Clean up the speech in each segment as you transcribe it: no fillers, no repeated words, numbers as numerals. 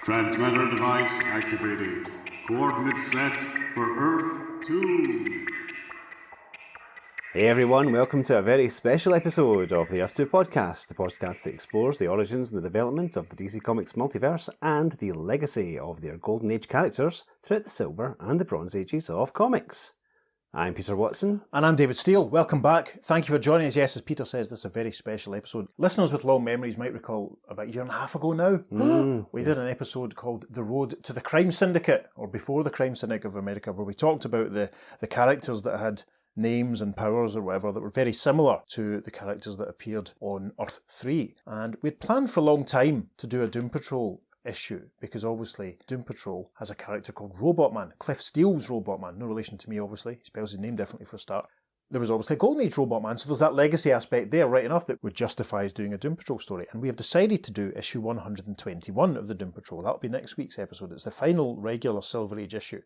Transmitter device activated. Coordinates set for Earth 2. Hey everyone, welcome to a very special episode of the Earth 2 podcast, the podcast that explores the origins and the development of the DC Comics multiverse and the legacy of their Golden Age characters throughout the Silver and the Bronze Ages of comics. I'm Peter Watson. And I'm David Steele. Welcome back. Thank you for joining us. Yes, as Peter says, this is a very special episode. Listeners with long memories might recall about a year and a half ago now, we did an episode called The Road to the Crime Syndicate, or Before the Crime Syndicate of America, where we talked about the characters that had names and powers or whatever that were very similar to the characters that appeared on Earth 3. And we'd planned for a long time to do a Doom Patrol issue, because obviously Doom Patrol has a character called Robotman. Cliff Steele's Robotman, no relation to me obviously, he spells his name differently for a start. There was obviously a Golden Age Robotman, so there's that legacy aspect there, right enough, that would justify us doing a Doom Patrol story. And we have decided to do issue 121 of the Doom Patrol. That'll be next week's episode. It's the final regular Silver Age issue.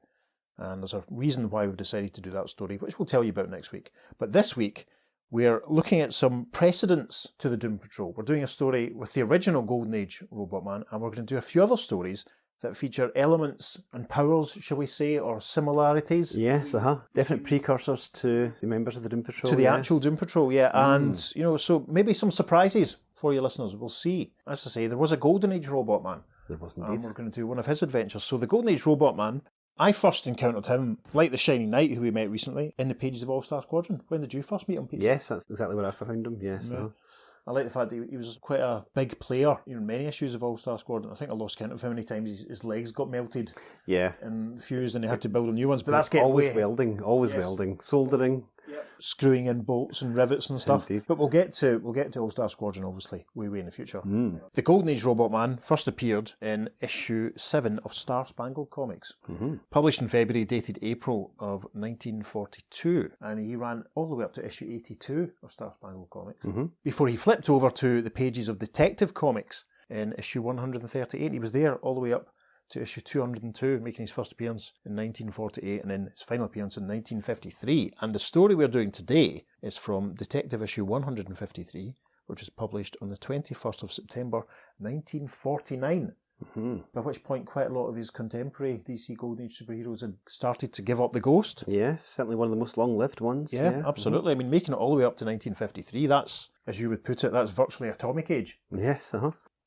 And there's a reason why we've decided to do that story, which we'll tell you about next week. But this week, we're looking at some precedents to the Doom Patrol. We're doing a story with the original Golden Age Robotman, and we're going to do a few other stories that feature elements and powers, shall we say, or similarities. Yes, definite precursors to the members of the Doom Patrol. To the actual Doom Patrol, yeah. And, so maybe some surprises for you listeners. We'll see. As I say, there was a Golden Age Robotman. There was indeed. And we're going to do one of his adventures. So the Golden Age Robotman, I first encountered him, like the Shining Knight, who we met recently, in the pages of All-Star Squadron. When did you first meet him, Peter? Yes, that's exactly where I found him, yes. Yeah. I like the fact that he was quite a big player in many issues of All-Star Squadron. I think I lost count of how many times his legs got melted and fused and he had to build new ones. But that's getting always welding, soldering. Yep. Screwing in bolts and rivets and stuff. Indeed. But we'll get to All-Star Squadron, obviously, way in the future. The Golden Age Robotman first appeared in issue 7 of Star Spangled Comics. Published in February, dated April of 1942. And he ran all the way up to issue 82 of Star Spangled Comics. Before he flipped over to the pages of Detective Comics in issue 138. He was there all the way up to issue 202, making his first appearance in 1948 and then his final appearance in 1953. And the story we're doing today is from Detective issue 153, which was published on the 21st of September 1949. By which point quite a lot of his contemporary DC Golden Age superheroes had started to give up the ghost. Yes, certainly one of the most long-lived ones. Yeah, absolutely. I mean, making it all the way up to 1953, that's, as you would put it, that's virtually atomic age. Yes,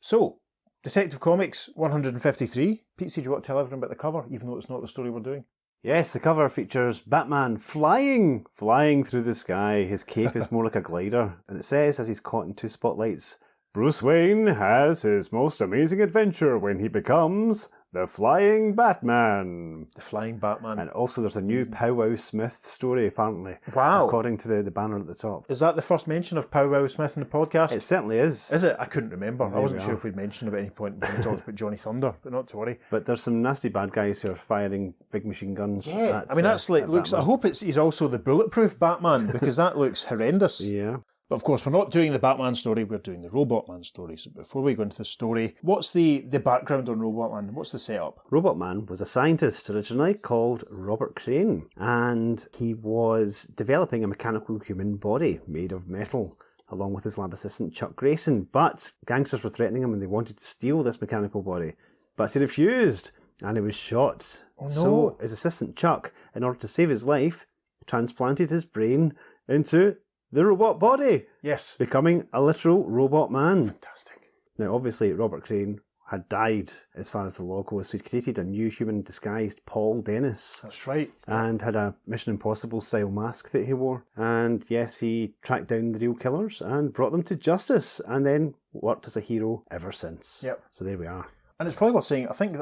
So, Detective Comics 153. Pete, do you want to tell everyone about the cover, even though it's not the story we're doing? Yes, the cover features Batman flying through the sky. His cape is more like a glider. And it says, as he's caught in two spotlights, Bruce Wayne has his most amazing adventure when he becomes the Flying Batman. The Flying Batman. And also there's a new Pow Wow Smith story, apparently. Wow. According to the banner at the top. Is that the first mention of Pow Wow Smith in the podcast? It certainly is. Is it? I couldn't remember. There I wasn't sure if we'd mentioned it at any point when we talked about Johnny Thunder, but not to worry. But there's some nasty bad guys who are firing big machine guns. Yeah, I mean, that's like, looks, Batman. I hope he's also the bulletproof Batman, because that looks horrendous. Yeah. But of course, we're not doing the Batman story, we're doing the Robotman story. So before we go into the story, what's the background on Robotman? What's the setup? Robotman was a scientist originally called Robert Crane, and he was developing a mechanical human body made of metal, along with his lab assistant Chuck Grayson. But gangsters were threatening him and they wanted to steal this mechanical body. But he refused, and he was shot. Oh, no. So his assistant Chuck, in order to save his life, transplanted his brain into the robot body. Yes. Becoming a literal robot man. Fantastic. Now, obviously, Robert Crane had died as far as the law goes, so he created a new human disguised Paul Dennis. That's right. And had a Mission Impossible style mask that he wore. And yes, he tracked down the real killers and brought them to justice, and then worked as a hero ever since. Yep. So there we are. And it's probably worth saying, I think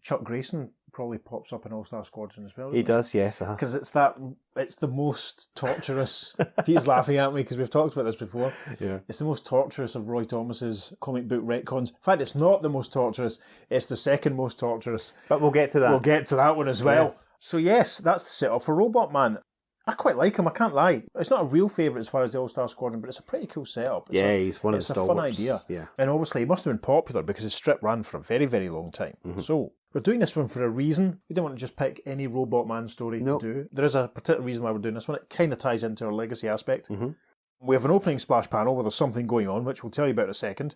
Chuck Grayson probably pops up in All-Star Squadron as well. He does, yes. Because it's the most torturous. Pete's laughing at me because we've talked about this before. Yeah. It's the most torturous of Roy Thomas's comic book retcons. In fact, it's not the most torturous. It's the second most torturous. But we'll get to that. We'll get to that one as well. Yes. So yes, that's the setup for Robotman. I quite like him, I can't lie. It's not a real favourite as far as the All-Star Squadron, but it's a pretty cool setup. He's one of the stalwarts. It's a fun idea. Yeah. And obviously he must have been popular because his strip ran for a very, very long time. So we're doing this one for a reason. We don't want to just pick any Robotman story to do. There is a particular reason why we're doing this one. It kind of ties into our legacy aspect. We have an opening splash panel where there's something going on, which we'll tell you about in a second.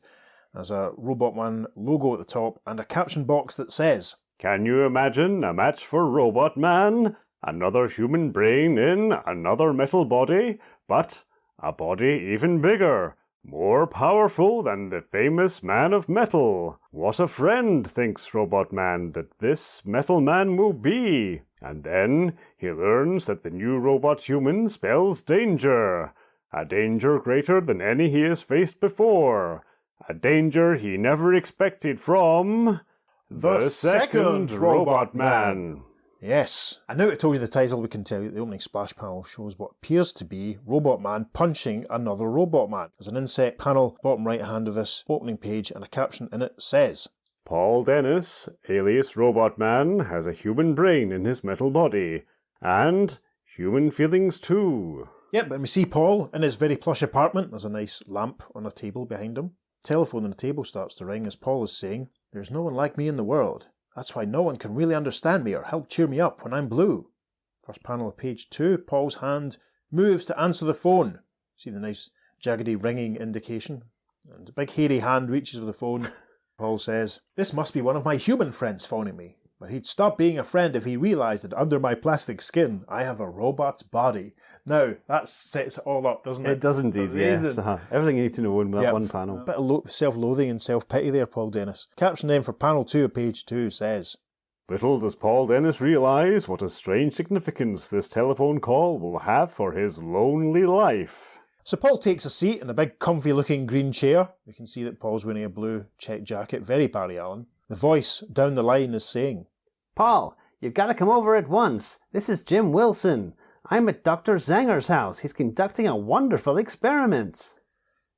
There's a Robotman logo at the top and a caption box that says, Can you imagine a match for Robotman? Another human brain in another metal body, but a body even bigger, more powerful than the famous Man of Metal. What a friend, thinks Robotman, that this Metal Man will be. And then he learns that the new robot human spells danger. A danger greater than any he has faced before. A danger he never expected from... The second Robotman. Yes. And now that I told you the title, we can tell you the opening splash panel shows what appears to be Robotman punching another Robotman. There's an inset panel, bottom right hand of this opening page, and a caption in it says, Paul Dennis, alias Robotman, has a human brain in his metal body. And human feelings too. Yep, but we see Paul in his very plush apartment. There's a nice lamp on a table behind him. Telephone on the table starts to ring as Paul is saying, There's no one like me in the world. That's why no one can really understand me or help cheer me up when I'm blue. First panel of page 2, Paul's hand moves to answer the phone. See the nice jaggedy ringing indication? And a big hairy hand reaches for the phone. Paul says, This must be one of my human friends phoning me. But he'd stop being a friend if he realised that under my plastic skin I have a robot's body. Now, that sets it all up, doesn't it? It does indeed, yes. Everything you need to know in that one panel. A bit of self-loathing and self-pity there, Paul Dennis. Caption then for panel 2 of page 2 says, Little does Paul Dennis realise what a strange significance this telephone call will have for his lonely life. So Paul takes a seat in a big comfy-looking green chair. We can see that Paul's wearing a blue check jacket, very Barry Allen. The voice down the line is saying, Paul, you've got to come over at once. This is Jim Wilson. I'm at Dr. Zanger's house. He's conducting a wonderful experiment.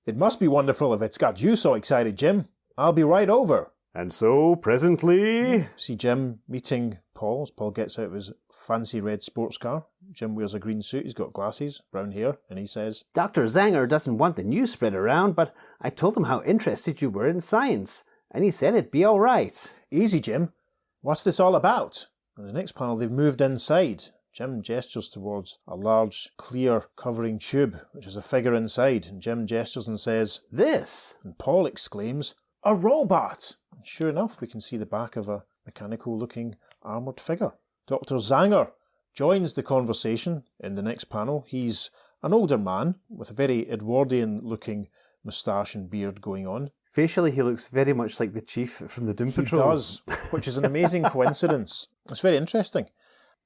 It must be wonderful if it's got you so excited, Jim. I'll be right over. And so, presently... See Jim meeting Paul as Paul gets out of his fancy red sports car. Jim wears a green suit, he's got glasses, brown hair, and he says, Dr. Zanger doesn't want the news spread around, but I told him how interested you were in science, and he said it'd be all right. Easy, Jim. What's this all about? In the next panel, they've moved inside. Jim gestures towards a large, clear, covering tube, which has a figure inside, and Jim gestures and says, This! And Paul exclaims, A robot! And sure enough, we can see the back of a mechanical-looking armoured figure. Dr. Zanger joins the conversation in the next panel. He's an older man with a very Edwardian-looking moustache and beard going on. Facially, he looks very much like the chief from the Doom Patrol. He does, which is an amazing coincidence. It's very interesting.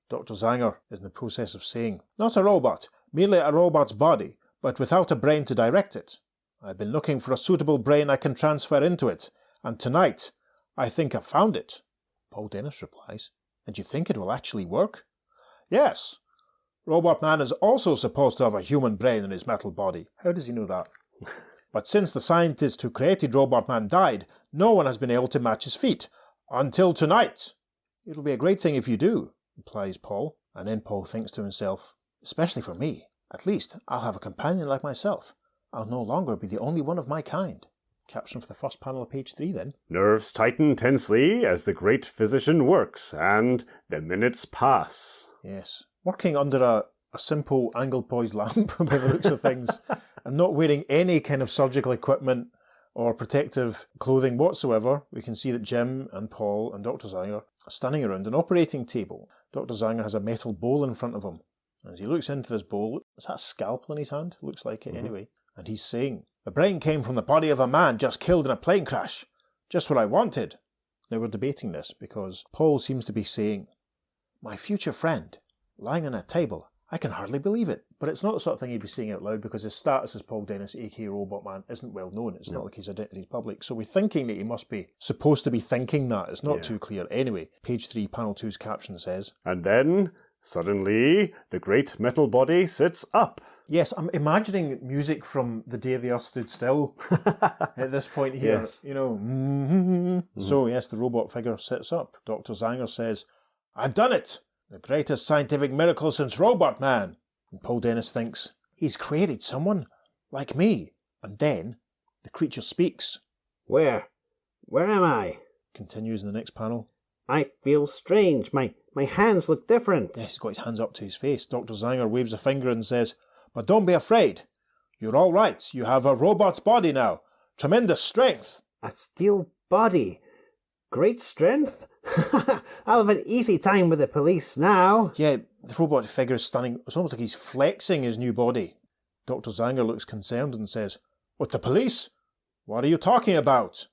Dr. Zanger is in the process of saying, Not a robot, merely a robot's body, but without a brain to direct it. I've been looking for a suitable brain I can transfer into it, and tonight I think I've found it. Paul Dennis replies, And you think it will actually work? Yes. Robotman is also supposed to have a human brain in his metal body. How does he know that? But since the scientist who created Robotman died, no one has been able to match his feat. Until tonight. It'll be a great thing if you do, replies Paul. And then Paul thinks to himself, Especially for me. At least I'll have a companion like myself. I'll no longer be the only one of my kind. Caption for the first panel of page 3 then. Nerves tighten tensely as the great physician works, and the minutes pass. Yes. Working under a simple angle-poised lamp, by the looks of things, and not wearing any kind of surgical equipment or protective clothing whatsoever, we can see that Jim and Paul and Dr. Zanger are standing around an operating table. Dr. Zanger has a metal bowl in front of him. As he looks into this bowl, is that a scalpel in his hand? Looks like it anyway. And he's saying, The brain came from the body of a man just killed in a plane crash. Just what I wanted. Now we're debating this because Paul seems to be saying, My future friend, lying on a table. I can hardly believe it. But it's not the sort of thing he'd be saying out loud because his status as Paul Dennis, aka Robotman, isn't well known. It's not like his identity is public. So we're thinking that he must be supposed to be thinking that. It's not too clear. Anyway, page 3, panel 2's caption says, And then, suddenly, the great metal body sits up. Yes, I'm imagining music from The Day the Earth Stood Still at this point here. Yes. You know, So yes, the robot figure sits up. Dr. Zanger says, I've done it! The greatest scientific miracle since Robotman. And Paul Dennis thinks, he's created someone like me. And then the creature speaks. Where am I? Continues in the next panel. I feel strange. My hands look different. Yes, he's got his hands up to his face. Dr. Zanger waves a finger and says, But don't be afraid. You're all right. You have a robot's body now. Tremendous strength. A steel body. Great strength? I'll have an easy time with the police now. Yeah, the robotic figure is stunning. It's almost like he's flexing his new body. Dr. Zanger looks concerned and says, "What, the police? What are you talking about?"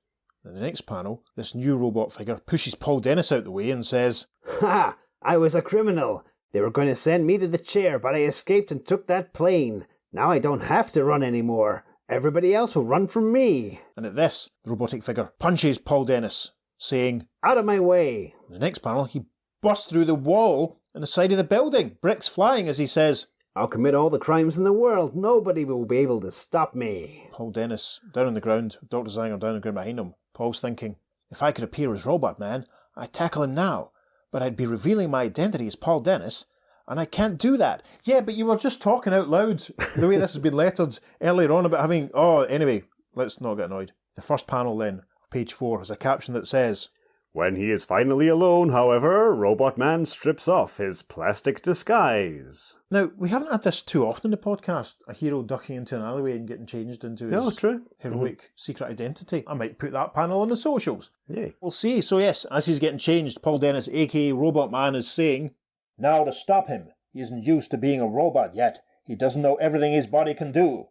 In the next panel, this new robot figure pushes Paul Dennis out the way and says, Ha! I was a criminal. They were going to send me to the chair, but I escaped and took that plane. Now I don't have to run anymore. Everybody else will run from me. And at this, the robotic figure punches Paul Dennis, saying, Out of my way. In the next panel, he busts through the wall in the side of the building, bricks flying as he says, I'll commit all the crimes in the world. Nobody will be able to stop me. Paul Dennis down on the ground, Dr. Zanger down on the ground behind him. Paul's thinking, if I could appear as Robotman, I'd tackle him now, but I'd be revealing my identity as Paul Dennis, and I can't do that. Yeah, but you were just talking out loud, the way this has been lettered earlier on about having... Anyway, let's not get annoyed. The first panel then, of page 4, has a caption that says, When he is finally alone, however, Robotman strips off his plastic disguise. Now, we haven't had this too often in the podcast, a hero ducking into an alleyway and getting changed into his heroic secret identity. I might put that panel on the socials. Yeah. We'll see. So yes, as he's getting changed, Paul Dennis, aka Robotman, is saying, Now to stop him. He isn't used to being a robot yet. He doesn't know everything his body can do.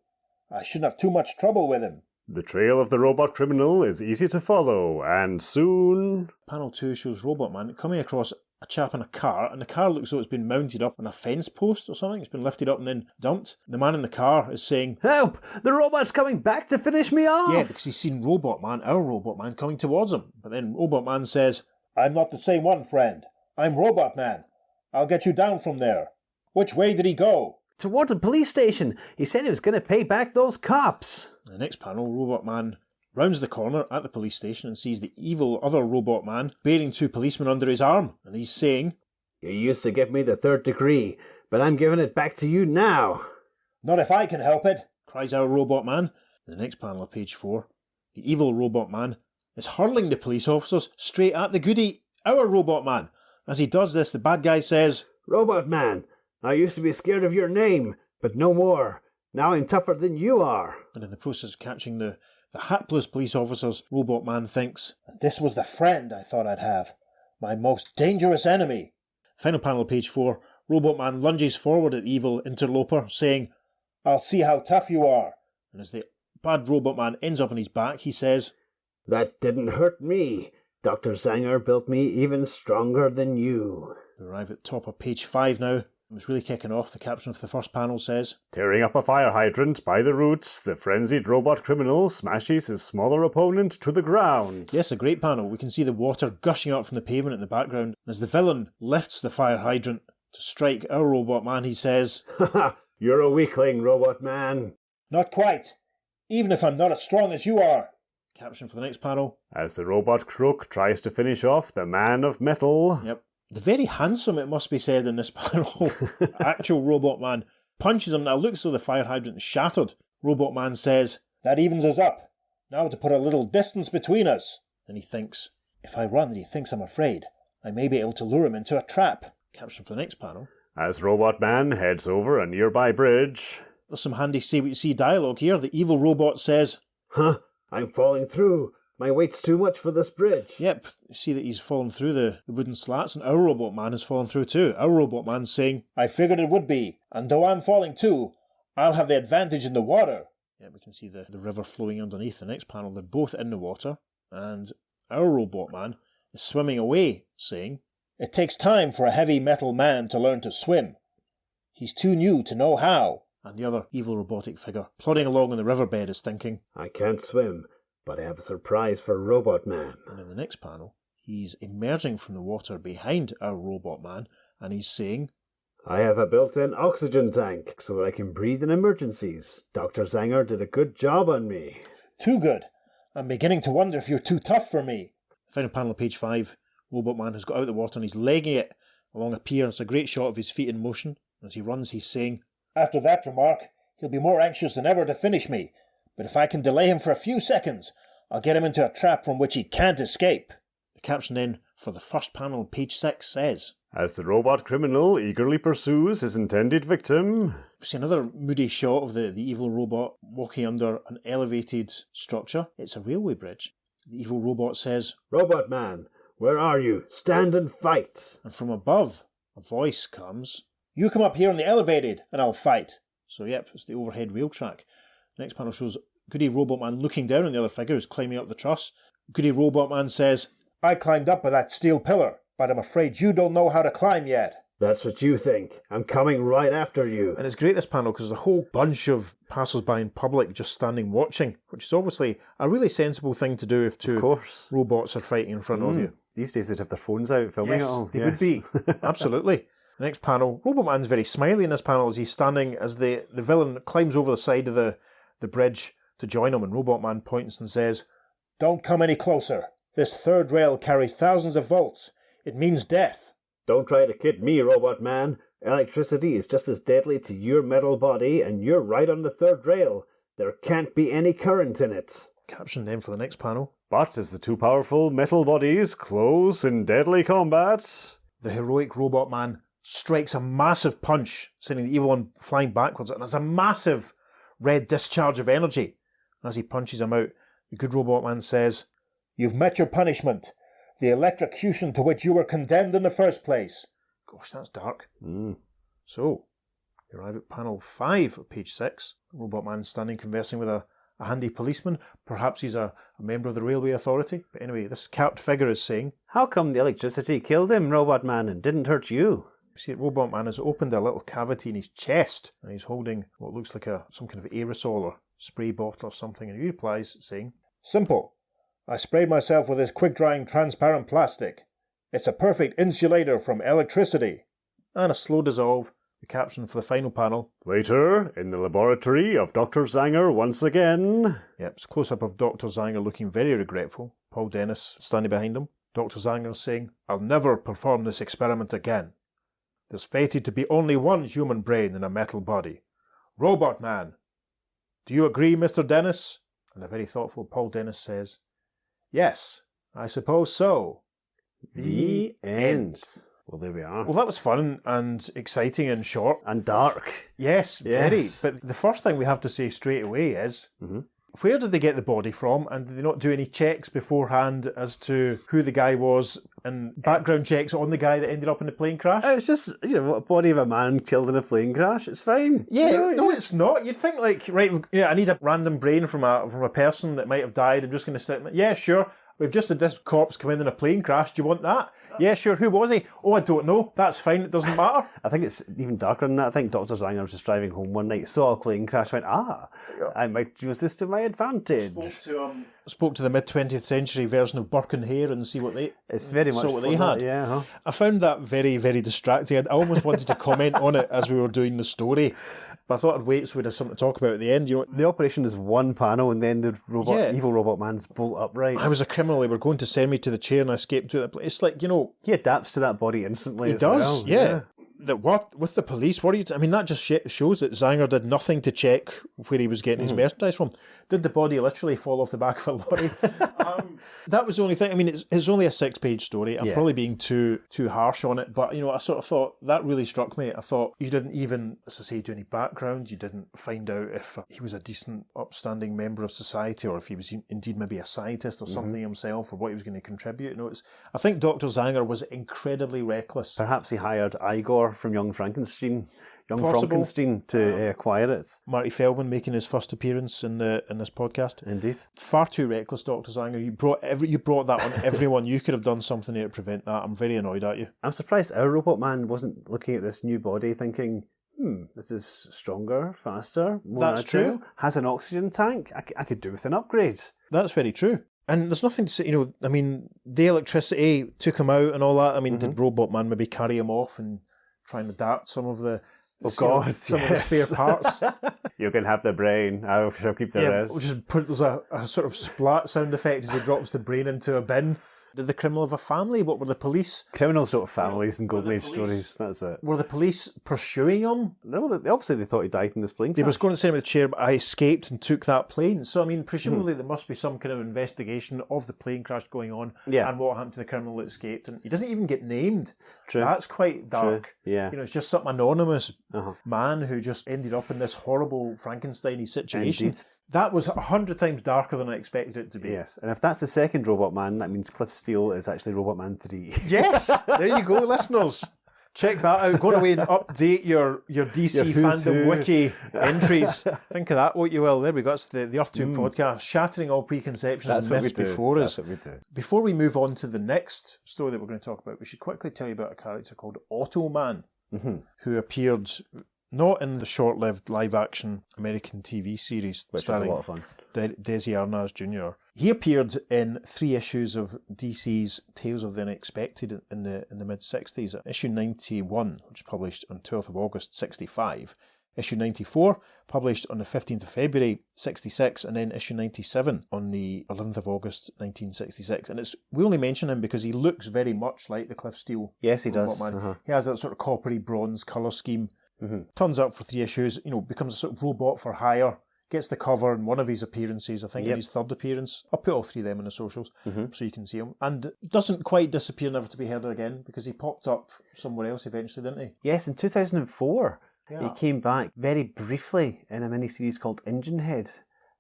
I shouldn't have too much trouble with him. The trail of the robot criminal is easy to follow, and soon... Panel 2 shows Robotman coming across a chap in a car, and the car looks as though it's been mounted up on a fence post or something. It's been lifted up and then dumped. The man in the car is saying, Help! The robot's coming back to finish me off! Yeah, because he's seen Robotman, our Robotman, coming towards him. But then Robotman says, I'm not the same one, friend. I'm Robotman. I'll get you down from there. Which way did he go? Toward the police station. He said he was going to pay back those cops. In the next panel, Robotman rounds the corner at the police station and sees the evil other Robotman bearing 2 policemen under his arm. And he's saying, You used to give me the 3rd degree, but I'm giving it back to you now. Not if I can help it, cries our Robotman. In the next panel of page 4, the evil Robotman is hurling the police officers straight at the goody, our Robotman. As he does this, the bad guy says, Robotman, I used to be scared of your name, but no more. Now I'm tougher than you are. And in the process of catching the hapless police officers, Robotman thinks, This was the friend I thought I'd have. My most dangerous enemy. Final panel of page 4, Robotman lunges forward at the evil interloper, saying, I'll see how tough you are. And as the bad Robotman ends up on his back, he says, That didn't hurt me. Dr. Zanger built me even stronger than you. We arrive at the top of page 5 now. It's really kicking off. The caption of the first panel says, Tearing up a fire hydrant by the roots, the frenzied robot criminal smashes his smaller opponent to the ground. Yes, a great panel. We can see the water gushing up from the pavement in the background. As the villain lifts the fire hydrant to strike our Robotman, he says, Haha, you're a weakling, Robotman. Not quite. Even if I'm not as strong as you are. Caption for the next panel. As the robot crook tries to finish off the man of metal. Yep. The very handsome, it must be said in this panel, actual Robotman punches him. Now looks as though the fire hydrant is shattered. Robotman says, That evens us up. Now to put a little distance between us. And he thinks, if I run and he thinks I'm afraid, I may be able to lure him into a trap. Caption for the next panel. As Robotman heads over a nearby bridge. There's some handy say what you see dialogue here. The evil robot says, Huh, I'm falling through. My weight's too much for this bridge. Yep, you see that he's fallen through the wooden slats, and our Robotman has fallen through too. Our Robotman's saying, I figured it would be, and though I'm falling too, I'll have the advantage in the water. Yeah, we can see the river flowing underneath the next panel. They're both in the water, and our Robotman is swimming away, saying, It takes time for a heavy metal man to learn to swim. He's too new to know how. And the other evil robotic figure, plodding along on the riverbed, is thinking, I can't swim, but I have a surprise for Robotman. And in the next panel, he's emerging from the water behind our Robotman, and he's saying, I have a built-in oxygen tank so that I can breathe in emergencies. Dr. Zanger did a good job on me. Too good. I'm beginning to wonder if you're too tough for me. Final panel of page 5. Robotman has got out of the water and he's legging it along a pier. It's a great shot of his feet in motion. As he runs, he's saying, After that remark, he'll be more anxious than ever to finish me. But if I can delay him for a few seconds, I'll get him into a trap from which he can't escape. The caption then for the first panel, page 6, says, As the robot criminal eagerly pursues his intended victim. We see another moody shot of the evil robot walking under an elevated structure. It's a railway bridge. The evil robot says, Robotman, where are you? Stand and fight. and from above, a voice comes, you come up here on the elevated and I'll fight. So yep, it's the overhead rail track. The next panel shows Goody Robotman looking down on the other figure who's climbing up the truss. Goody Robotman says, I climbed up with that steel pillar, but I'm afraid you don't know how to climb yet. That's what you think. I'm coming right after you. And it's great, this panel, because there's a whole bunch of passers-by in public just standing watching, which is obviously a really sensible thing to do if two robots are fighting in front of you. These days they'd have their phones out filming it all. They would be. Absolutely. The next panel, Robotman's very smiley in this panel as he's standing as the villain climbs over the side of the bridge to join him, and Robotman points and says, Don't come any closer. This third rail carries thousands of volts. It means death. Don't try to kid me, Robotman. Electricity is just as deadly to your metal body, and you're right on the third rail. There can't be any current in it. Caption then for the next panel. But as the two powerful metal bodies close in deadly combat, The heroic Robotman strikes a massive punch, sending the evil one flying backwards, and there's a massive red discharge of energy. As he punches him out, the good Robotman says, You've met your punishment, the electrocution to which you were condemned in the first place. Gosh, that's dark. So, we arrive at panel 5 of page 6. Robotman standing conversing with a handy policeman. Perhaps he's a member of the Railway Authority. But anyway, this capped figure is saying, How come the electricity killed him, Robotman, and didn't hurt you? You see, Robotman has opened a little cavity in his chest, and he's holding what looks like some kind of aerosol or spray bottle or something, and he replies saying, Simple. I sprayed myself with this quick-drying transparent plastic. It's a perfect insulator from electricity. And a slow dissolve, the caption for the final panel. later, in the laboratory of Dr. Zanger once again. Yep, it's a close-up of Dr. Zanger looking very regretful. Paul Dennis standing behind him. Dr. Zanger saying, I'll never perform this experiment again. There's fated to be only one human brain in a metal body. Robotman. Do you agree, Mr. Dennis? And a very thoughtful Paul Dennis says, Yes, I suppose so. The end. Well, there we are. Well, that was fun and exciting and short. And dark. Yes, very. But the first thing we have to say straight away is, where did they get the body from? And did they not do any checks beforehand as to who the guy was and background checks on the guy that ended up in the plane crash? It's just, a body of a man killed in a plane crash. It's fine. Yeah, no, it's not. You'd think I need a random brain from a person that might have died. I'm just going to sit. Yeah, sure. We've just had this corpse come in a plane crash. Do you want that? Yeah, sure. Who was he? Oh, I don't know. That's fine. It doesn't matter. I think it's even darker than that. I think Dr. Zanger was just driving home one night, saw a plane crash, went, I might use this to my advantage. Spoke to the mid-20th century version of Burke and Hare and see what they... It's very much what they had. Yeah, I found that very, very distracting. I almost wanted to comment on it as we were doing the story, but I thought I'd wait so we'd have something to talk about at the end. The operation is one panel and then the evil robot man's bolt upright. I was a criminal. They were going to send me to the chair and I escaped to it. It's like, He adapts to that body instantly. He as does, well. yeah. With the police, what are you... that just shows that Zanger did nothing to check where he was getting his merchandise from. Did the body literally fall off the back of a lorry? That was the only thing. It's only a 6-page story. I'm probably being too harsh on it, but, I sort of thought, that really struck me. I thought, you didn't even, as I say, do any background. You didn't find out if he was a decent, upstanding member of society, or if he was indeed maybe a scientist or something himself, or what he was going to contribute. I think Dr. Zanger was incredibly reckless. Perhaps he hired Igor from Young Frankenstein Possible. to acquire it. Marty Feldman making his first appearance in this podcast. Indeed. Far too reckless, Dr. Zanger. You brought that on everyone. You could have done something to prevent that. I'm very annoyed at you. I'm surprised our robot man wasn't looking at this new body thinking, this is stronger, faster, more That's agile, true. has an oxygen tank. I could do with an upgrade. That's very true. And there's nothing to say, the electricity took him out and all that. Did Robotman maybe carry him off and try and adapt some of the some of the spare parts? You can have the brain. I shall keep the rest. There's a sort of splat sound effect as he drops the brain into a bin. Did the criminal have a family? What were the police? Criminals don't have families in Golden Age stories. That's it. Were the police pursuing him? No, obviously they thought he died in this plane They crash. was going to send him with the chair, but I escaped and took that plane. So, presumably there must be some kind of investigation of the plane crash going on and what happened to the criminal that escaped. And he doesn't even get named. True. That's quite dark. True. Yeah. It's just some anonymous man who just ended up in this horrible Frankenstein situation. Indeed. That was 100 times darker than I expected it to be. Yes, and if that's the second Robotman, that means Cliff Steele is actually Robotman 3. Yes! There you go, listeners. Check that out. Go away and update your DC Your who's fandom who. wiki entries. Think of that, what you will. There we go. It's the Earth 2 podcast, shattering all preconceptions That's and what we myths do. before us. That's what we do. Before we move on to the next story that we're going to talk about, we should quickly tell you about a character called Automan, who appeared not in the short-lived live-action American TV series Which was a starring lot of fun. Desi Arnaz Jr. He appeared in 3 issues of DC's Tales of the Unexpected in the mid-60s. Issue 91, which was published on 12th of August 65. Issue 94, published on the 15th of February 66, and then issue 97 on the 11th of August 1966. And we only mention him because he looks very much like the Cliff Steele. Yes, he does. Robotman. He has that sort of coppery bronze colour scheme. Turns up for 3 issues, becomes a sort of robot for hire, gets the cover in one of his appearances, I think in his 3rd appearance. I'll put all 3 of them in the socials so you can see him. And doesn't quite disappear, never to be heard of again, because he popped up somewhere else eventually, didn't he? Yes, in 2004, Yeah. he came back very briefly in a miniseries called Engine Head,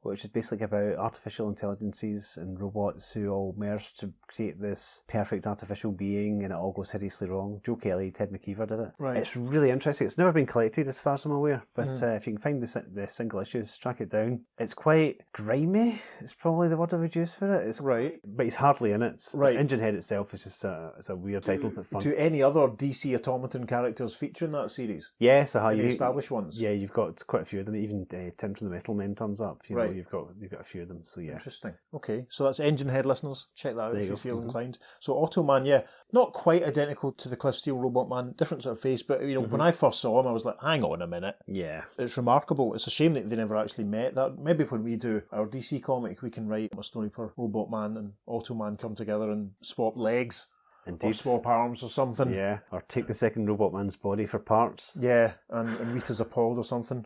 which is basically about artificial intelligences and robots who all merge to create this perfect artificial being, and it all goes hideously wrong. Joe Kelly, Ted McKeever did it. Right. It's really interesting. It's never been collected as far as I'm aware, but if you can find the single issues, track it down. It's quite grimy, it's probably the word I would use for it. It's Right. But he's hardly in it. Right. Engine Head itself is just it's a weird title, but fun. Do any other DC automaton characters feature in that series? Yes, Any established ones? Yeah, you've got quite a few of them. Even Tim from the Metal Men turns up. You know, Right. you've got a few of them. So yeah. Interesting. Okay, so that's Engine Head, listeners. Check that out There if you you go. feel inclined. So Automan, yeah, not quite identical to the Cliff Steele Robotman, different sort of face, but when I first saw him, I was like, hang on a minute. Yeah. It's remarkable. It's a shame that they never actually met. That maybe when we do our DC comic, we can write a story where Robotman and Automan come together and swap legs or Indeed. swap arms or something. Yeah. Or take the second Robotman's body for parts. Yeah, and Rita's appalled or something.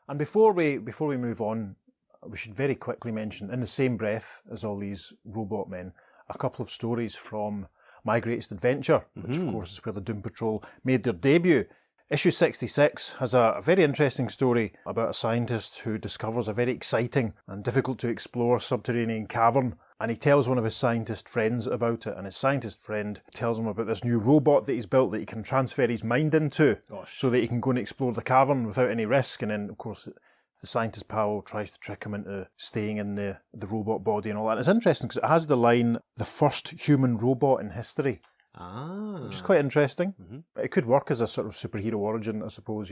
And before we move on, we should very quickly mention, in the same breath as all these robot men, a couple of stories from My Greatest Adventure, which of course is where the Doom Patrol made their debut. Issue 66 has a very interesting story about a scientist who discovers a very exciting and difficult to explore subterranean cavern, and he tells one of his scientist friends about it, and his scientist friend tells him about this new robot that he's built that he can transfer his mind into so that he can go and explore the cavern without any risk. And then of course the scientist pal tries to trick him into staying in the robot body and all that. And it's interesting because it has the line, the first human robot in history, which is quite interesting. It could work as a sort of superhero origin, I suppose,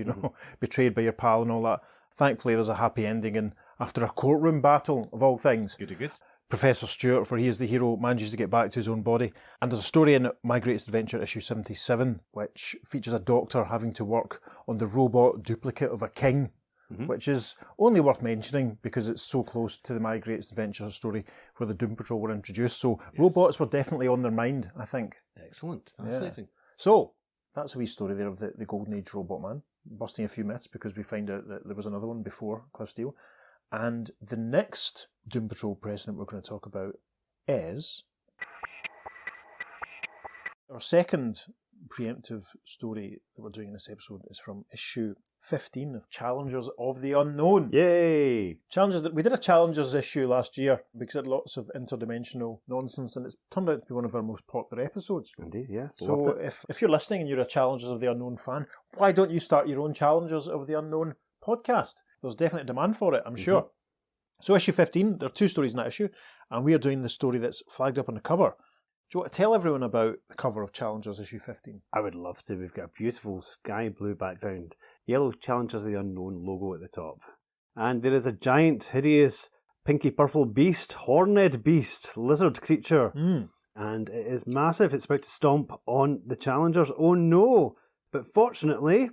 betrayed by your pal and all that. Thankfully, there's a happy ending, and after a courtroom battle, of all things, Good. Professor Stewart, for he is the hero, manages to get back to his own body. And there's a story in My Greatest Adventure, issue 77, which features a doctor having to work on the robot duplicate of a king, which is only worth mentioning because it's so close to the My Greatest Adventure story where the Doom Patrol were introduced. So robots were definitely on their mind, I think. Excellent. Fascinating. So that's a wee story there of the Golden Age Robot Man, busting a few myths because we find out that there was another one before Cliff Steele. And the next Doom Patrol precedent we're going to talk about is our second preemptive story that we're doing in this episode is from issue 15 of Challengers of the Unknown. Yay! We did a Challengers issue last year because it had lots of interdimensional nonsense, and it's turned out to be one of our most popular episodes. Indeed, yes. So Loved it. if you're listening and you're a Challengers of the Unknown fan, why don't you start your own Challengers of the Unknown podcast? There's definitely demand for it, I'm sure. So issue 15, there are 2 stories in that issue, and we are doing the story that's flagged up on the cover. Do you want to tell everyone about the cover of Challengers issue 15? I would love to. We've got a beautiful sky blue background, yellow Challengers of the Unknown logo at the top. And there is a giant, hideous, pinky purple beast, horned beast, lizard creature. And it is massive. It's about to stomp on the Challengers. Oh no! But fortunately,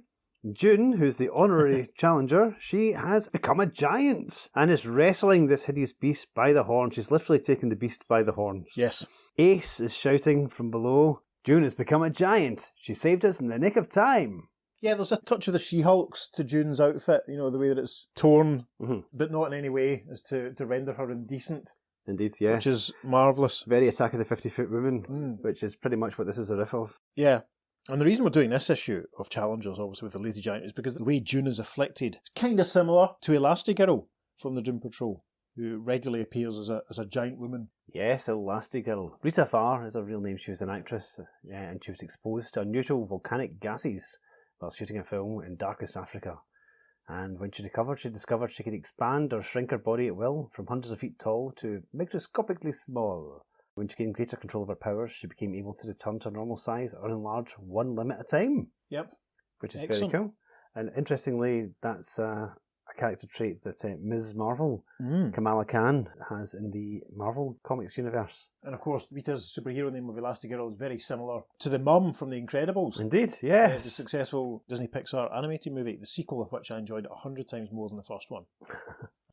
June, who's the honorary challenger, she has become a giant and is wrestling this hideous beast by the horn. She's literally taken the beast by the horns. Yes. Ace is shouting from below, June has become a giant. She saved us in the nick of time. Yeah, there's a touch of the She-Hulks to June's outfit, the way that it's torn, but not in any way as to render her indecent. Indeed, yes. Which is marvellous. Very Attack of the 50-Foot Woman, which is pretty much what this is a riff of. Yeah. And the reason we're doing this issue of Challengers, obviously with the Lady Giant, is because the way June is afflicted is kind of similar to ELASTI-GIRL. from the Doom Patrol, who regularly appears as a giant woman. Yes, ELASTI-GIRL. Rita Farr is her real name. She was an actress, and she was exposed to unusual volcanic gases while shooting a film in darkest Africa. And when she recovered, she discovered she could expand or shrink her body at will, from hundreds of feet tall to microscopically small. When she gained greater control of her powers, she became able to return to normal size or enlarge one limb at a time. Yep. Which is Excellent. very cool. And interestingly, that's a character trait that Ms. Marvel, Kamala Khan, has in the Marvel Comics universe. And of course, Rita's superhero name of ELASTI-GIRL is very similar to the mum from The Incredibles. Indeed, The yes. successful Disney Pixar animated movie, the sequel of which I enjoyed 100 times more than the first one. I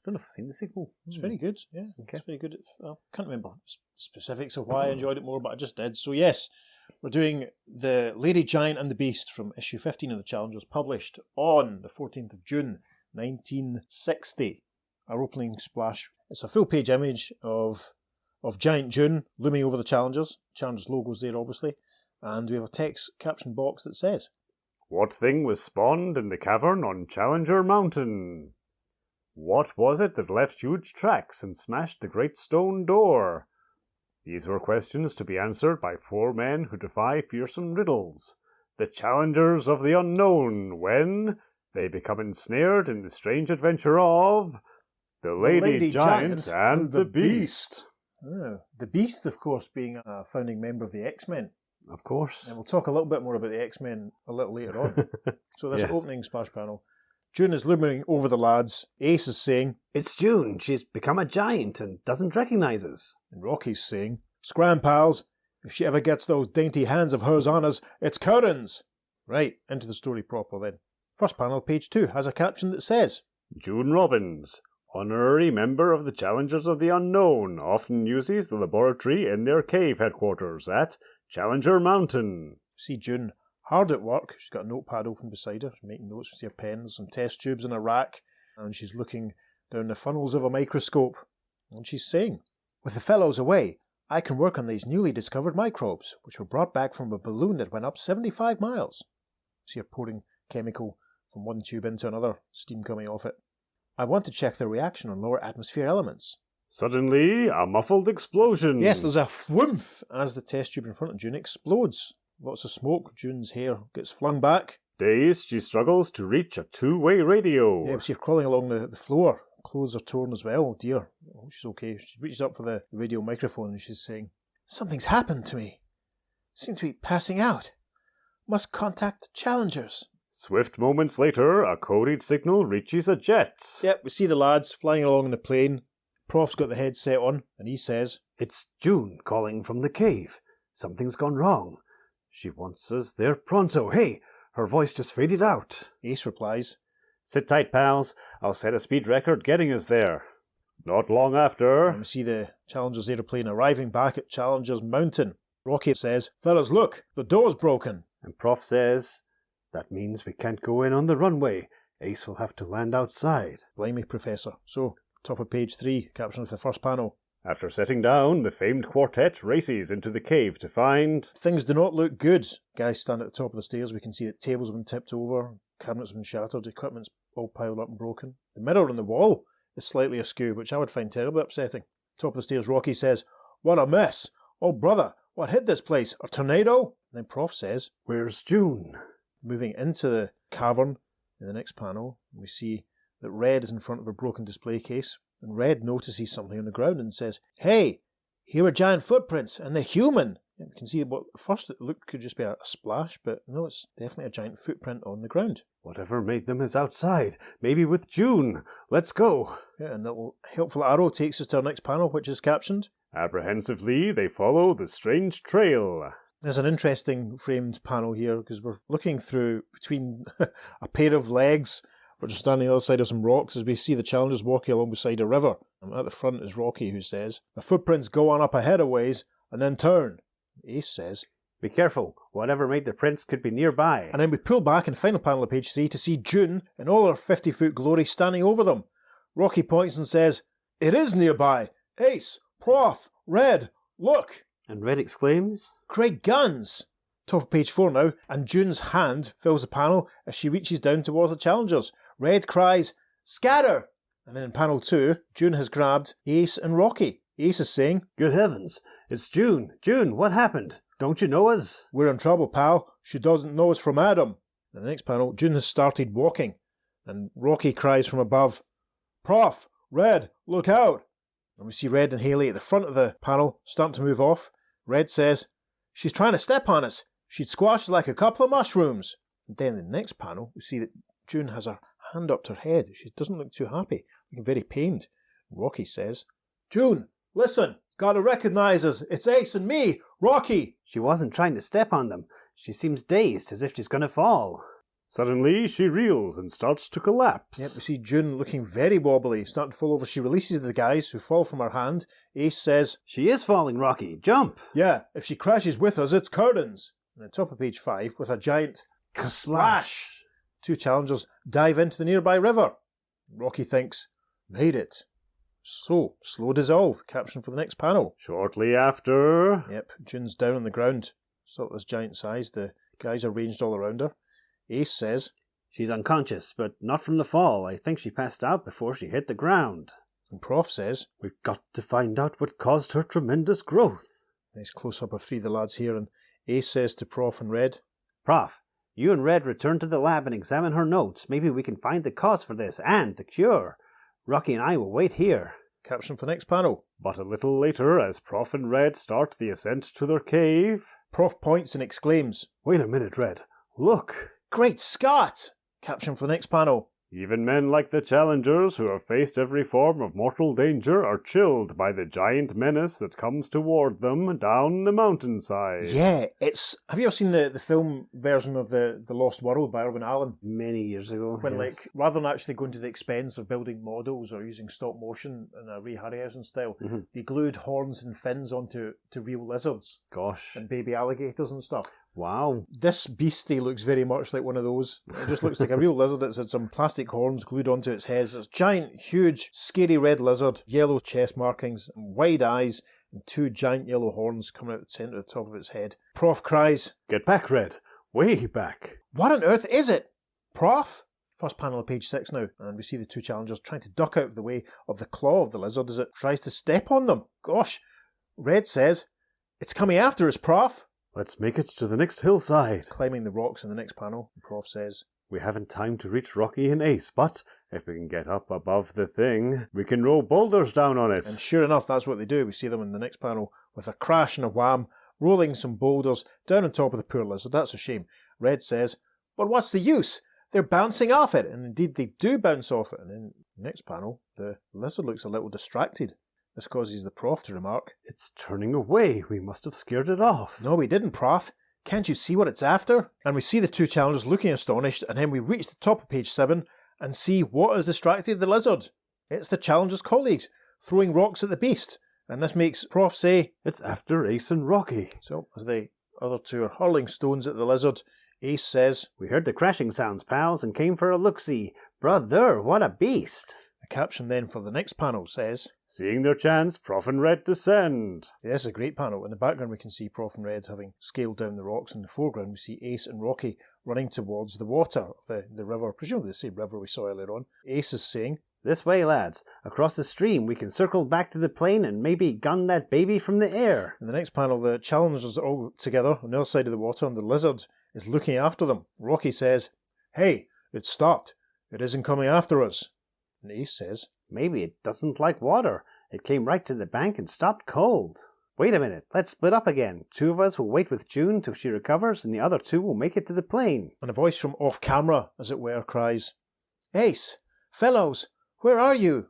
don't know if I've seen the sequel. It's very good, yeah. Okay. It's very good. I can't remember specifics of why I enjoyed it more, but I just did. So yes, we're doing The Lady Giant and the Beast from issue 15 of the Challengers, published on the 14th of June, 1960. Our opening splash. It's a full-page image of Giant June looming over the Challengers. Challengers logo's there, obviously. And we have a text caption box that says, What thing was spawned in the cavern on Challenger Mountain? What was it that left huge tracks and smashed the great stone door? These were questions to be answered by 4 men who defy fearsome riddles, the challengers of the unknown, when they become ensnared in the strange adventure of the Lady Giant and the Beast. Oh, the Beast, of course, being a founding member of the X-Men. Of course. And we'll talk a little bit more about the X-Men a little later on. So this Yes. opening splash panel, June is looming over the lads. Ace is saying, It's June. She's become a giant and doesn't recognise us. and Rocky's saying, Scram, pals. If she ever gets those dainty hands of hers on us, it's curtains. Right, into the story proper then. First panel, page 2, has a caption that says, June Robbins, honorary member of the Challengers of the Unknown, often uses the laboratory in their cave headquarters at Challenger Mountain. see June hard at work. She's got a notepad open beside her, she's making notes with her pens, some test tubes in a rack, and she's looking down the funnels of a microscope. And she's saying, With the fellows away, I can work on these newly discovered microbes, which were brought back from a balloon that went up 75 miles. See her pouring chemical from one tube into another, steam coming off it. I want to check their reaction on lower atmosphere elements. Suddenly, a muffled explosion. Yes, there's a whoomph as the test tube in front of June explodes. Lots of smoke. June's hair gets flung back. Dazed, she struggles to reach a two-way radio. Yeah, we see her crawling along the floor. Clothes are torn as well. Oh dear. Oh, she's okay. She reaches up for the radio microphone and she's saying, Something's happened to me. Seem to be passing out. Must contact the Challengers. Swift moments later, a coded signal reaches a jet. Yep, we see the lads flying along in the plane. Prof's got the headset on and he says, It's June calling from the cave. Something's gone wrong. She wants us there pronto. Hey, her voice just faded out. Ace replies, Sit tight, pals. I'll set a speed record getting us there. Not long after. and we see the Challengers aeroplane arriving back at Challengers Mountain. Rocky says, Fellas, look, the door's broken. And Prof says, That means we can't go in on the runway. Ace will have to land outside. Blimey, Professor. So, top of page 3, caption of the first panel. After setting down, the famed quartet races into the cave to find... Things do not look good. Guys stand at the top of the stairs. We can see that tables have been tipped over, cabinets have been shattered, equipment's all piled up and broken. The mirror on the wall is slightly askew, which I would find terribly upsetting. Top of the stairs, Rocky says, What a mess! Oh, brother, what hit this place? A tornado? And then Prof says, Where's June? moving into the cavern in the next panel, we see that Red is in front of a broken display case, and Red notices something on the ground and says, Hey, here are giant footprints, and they're human. And we can see what first it looked could just be a splash, but no, it's definitely a giant footprint on the ground. Whatever made them is outside. Maybe with June. Let's go. Yeah, and that little helpful arrow takes us to our next panel, which is captioned. Apprehensively, they follow the strange trail. There's an interesting framed panel here because we're looking through between a pair of legs. We're just standing on the other side of some rocks as we see the Challengers walking along beside a river. And at the front is Rocky, who says, The footprints go on up ahead a ways and then turn. Ace says, Be careful. Whatever made the prints could be nearby. and then we pull back in the final panel of page 3 to see June in all her 50-foot glory standing over them. Rocky points and says, It is nearby. Ace, Prof, Red, look. And Red exclaims, Great guns! Top of page 4 now, and June's hand fills the panel as she reaches down towards the Challengers. Red cries, Scatter! And then in panel 2, June has grabbed Ace and Rocky. Ace is saying, Good heavens, it's June. June, what happened? Don't you know us? We're in trouble, pal. She doesn't know us from Adam. In the next panel, June has started walking. And Rocky cries from above, Prof, Red, look out. And we see Red and Haley at the front of the panel starting to move off. Red says, She's trying to step on us. She'd squash us like a couple of mushrooms. And then in the next panel, we see that June has her hand up to her head. She doesn't look too happy, looking very pained. Rocky says, June, listen, gotta recognize us. It's Ace and me, Rocky. She wasn't trying to step on them. She seems dazed, as if she's going to fall. Suddenly, she reels and starts to collapse. Yep, we see June looking very wobbly, starting to fall over. She releases the guys who fall from her hand. Ace says, She is falling, Rocky. Jump! Yeah, if she crashes with us, it's curtains. And at the top of page 5, with a giant splash, 2 challengers dive into the nearby river. Rocky thinks, Made it. So, slow dissolve. Caption for the next panel. Shortly after... Yep, June's down on the ground. Still at this giant size. The guys are ranged all around her. Ace says, She's unconscious, but not from the fall. I think she passed out before she hit the ground. And Prof says, We've got to find out what caused her tremendous growth. Nice close-up of 3 of the lads here. And Ace says to Prof and Red, Prof, you and Red return to the lab and examine her notes. Maybe we can find the cause for this and the cure. Rocky and I will wait here. Caption for the next panel. But a little later, as Prof and Red start the ascent to their cave... Prof points and exclaims, Wait a minute, Red. Look! Great Scott! Caption for the next panel. Even men like the challengers, who have faced every form of mortal danger, are chilled by the giant menace that comes toward them down the mountainside. Yeah, it's... Have you ever seen the film version of the Lost World by Irwin Allen? Many years ago. When, yes. like, rather than actually going to the expense of building models or using stop motion in a Ray Harryhausen style, they glued horns and fins onto real lizards. Gosh. And baby alligators and stuff. Wow. This beastie looks very much like one of those. It just looks like a real lizard that's had some plastic horns glued onto its head. It's a giant, huge, scary red lizard, yellow chest markings, and wide eyes, and 2 giant yellow horns coming out the centre of the top of its head. Prof cries, Get back, Red. Way back. What on earth is it? Prof? First panel of page 6 now, and we see the 2 challengers trying to duck out of the way of the claw of the lizard as it tries to step on them. Gosh. Red says, It's coming after us, Prof. Let's make it to the next hillside. Climbing the rocks in the next panel, the Prof says, We haven't time to reach Rocky and Ace, but if we can get up above the thing, we can roll boulders down on it. And sure enough, that's what they do. We see them in the next panel with a crash and a wham, rolling some boulders down on top of the poor lizard. That's a shame. Red says, But what's the use? They're bouncing off it. And indeed, they do bounce off it. And in the next panel, the lizard looks a little distracted. This causes the Prof to remark, It's turning away. We must have scared it off. No, we didn't, Prof. Can't you see what it's after? And we see the 2 challengers looking astonished, and then we reach the top of page 7 and see what has distracted the lizard. It's the challengers' colleagues throwing rocks at the beast. And this makes Prof say, It's after Ace and Rocky. So, as the other 2 are hurling stones at the lizard, Ace says, We heard the crashing sounds, pals, and came for a look-see. Brother, what a beast! The caption then for the next panel says, Seeing their chance, Prof and Red descend. Yeah, this is a great panel. In the background we can see Prof and Red having scaled down the rocks. In the foreground we see Ace and Rocky running towards the water of the river, presumably the same river we saw earlier on. Ace is saying, This way, lads. Across the stream, we can circle back to the plain and maybe gun that baby from the air. In the next panel, the challengers are all together on the other side of the water, and the lizard is looking after them. Rocky says, Hey, it stopped. It isn't coming after us. And Ace says, Maybe it doesn't like water. It came right to the bank and stopped cold. Wait a minute, let's split up again. 2 of us will wait with June till she recovers, and the other 2 will make it to the plain. And a voice from off camera, as it were, cries, Ace, fellows, where are you?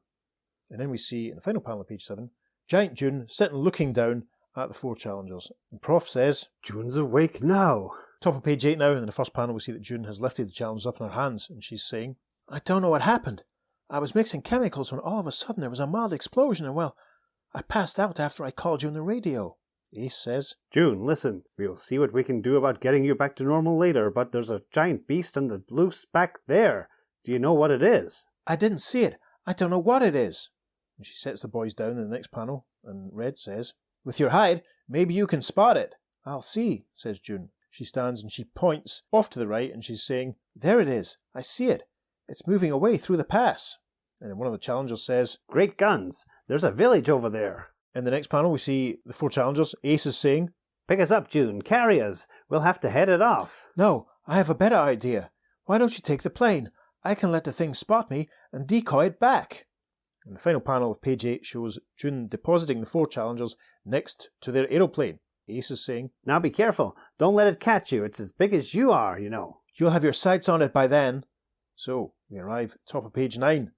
And then we see, in the final panel of page 7, giant June sitting looking down at the 4 challengers. And Prof says, June's awake now. Top of page 8 now, and in the first panel we see that June has lifted the challengers up in her hands, and she's saying, I don't know what happened. I was mixing chemicals when all of a sudden there was a mild explosion, and well, I passed out after I called you on the radio. Ace says, June, listen, we'll see what we can do about getting you back to normal later, but there's a giant beast on the loose back there. Do you know what it is? I didn't see it. I don't know what it is. And she sets the boys down in the next panel, and Red says, With your hide, maybe you can spot it. I'll see, says June. She stands and she points off to the right, and she's saying, There it is. I see it. It's moving away through the pass. And then one of the challengers says, Great guns. There's a village over there. in the next panel we see the 4 challengers. Ace is saying, Pick us up, June. Carry us. We'll have to head it off. No, I have a better idea. Why don't you take the plane? I can let the thing spot me and decoy it back. And the final panel of page 8 shows June depositing the 4 challengers next to their aeroplane. Ace is saying, Now be careful. Don't let it catch you. It's as big as you are, you know. You'll have your sights on it by then. So, we arrive at top of page 9.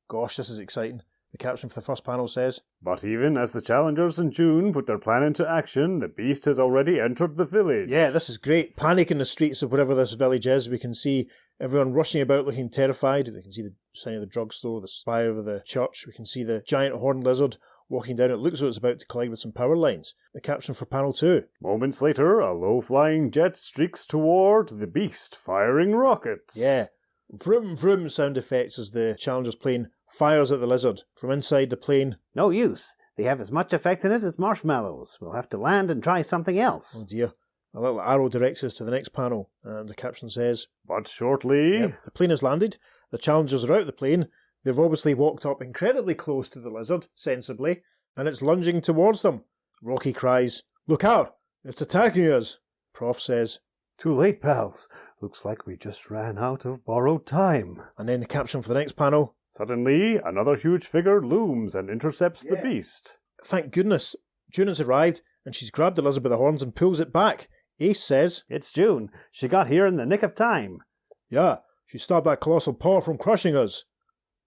Gosh, this is exciting. The caption for the first panel says, But even as the challengers and June put their plan into action, the beast has already entered the village. Yeah, this is great. Panic in the streets of whatever this village is. We can see everyone rushing about looking terrified. We can see the sign of the drugstore, the spire of the church. We can see the giant horned lizard walking down. It looks as though it's about to collide with some power lines. The caption for panel 2. Moments later, a low-flying jet streaks toward the beast, firing rockets. Yeah. Vroom vroom sound effects as the challenger's plane fires at the lizard. From inside the plane, No use. They have as much effect in it as marshmallows. We'll have to land and try something oh else. dear, a little arrow directs us to the next panel, and the caption says, But shortly... Yep, the plane has landed, the challengers are out of the plane, they've obviously walked up incredibly close to the lizard, sensibly, and it's lunging towards them. Rocky cries, Look out, it's attacking us. Prof says, Too late, pals. Looks like we just ran out of borrowed time. and then the caption for the next panel, Suddenly, another huge figure looms and intercepts the beast. Thank goodness, June has arrived, and she's grabbed the lizard by the horns and pulls it back. Ace says, It's June. She got here in the nick of time. Yeah, she stopped that colossal paw from crushing us.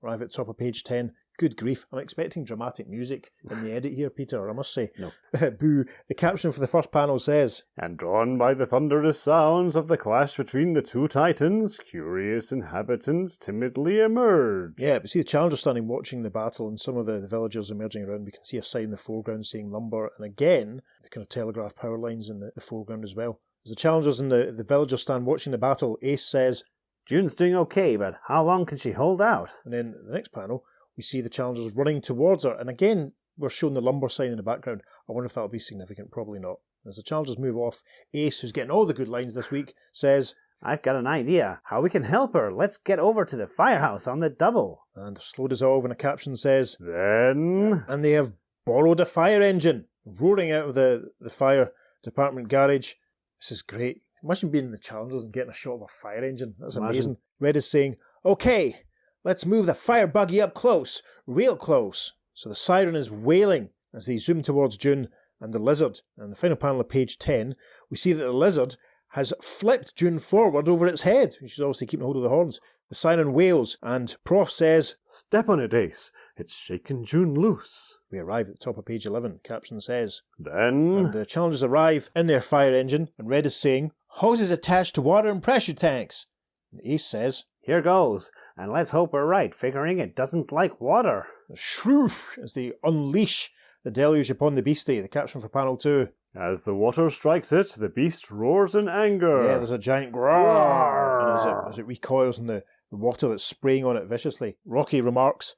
Arrive at top of page 10. Good grief, I'm expecting dramatic music in the edit here, Peter, I must say. No. Boo. The caption for the first panel says, And drawn by the thunderous sounds of the clash between the two titans, curious inhabitants timidly emerge. Yeah, we see the challenger standing watching the battle and some of the villagers emerging around. We can see a sign in the foreground saying lumber, and again, the kind of telegraph power lines in the foreground as well. As the challengers and the villagers stand watching the battle, Ace says, June's doing okay, but how long can she hold out? and then the next panel, we see the challengers running towards her, and again, we're shown the lumber sign in the background. I wonder if that'll be significant. Probably not. As the challengers move off, Ace, who's getting all the good lines this week, says, I've got an idea. How we can help her. Let's get over to the firehouse on the double. and slow dissolve, and a caption says, Then... and they have borrowed a fire engine, roaring out of the fire department garage. This is great. Imagine being the challengers and getting a shot of a fire engine. That's amazing. Red is saying, okay, let's move the fire buggy up close, real close. So the siren is wailing as they zoom towards June and the lizard. And the final panel of page 10, we see that the lizard has flipped June forward over its head. She's obviously keeping hold of the horns. The siren wails, and Prof says, Step on it, Ace. It's shaken June loose. we arrive at the top of page 11. Caption says, Then... and the challengers arrive in their fire engine, and Red is saying, hoses attached to water and pressure tanks. And Ace says, Here goes. And let's hope we're right, figuring it doesn't like water. shwoosh, as they unleash the deluge upon the beastie. The caption for panel 2. As the water strikes it, the beast roars in anger. Yeah, there's a giant growl, and as it recoils in the water that's spraying on it viciously. Rocky remarks,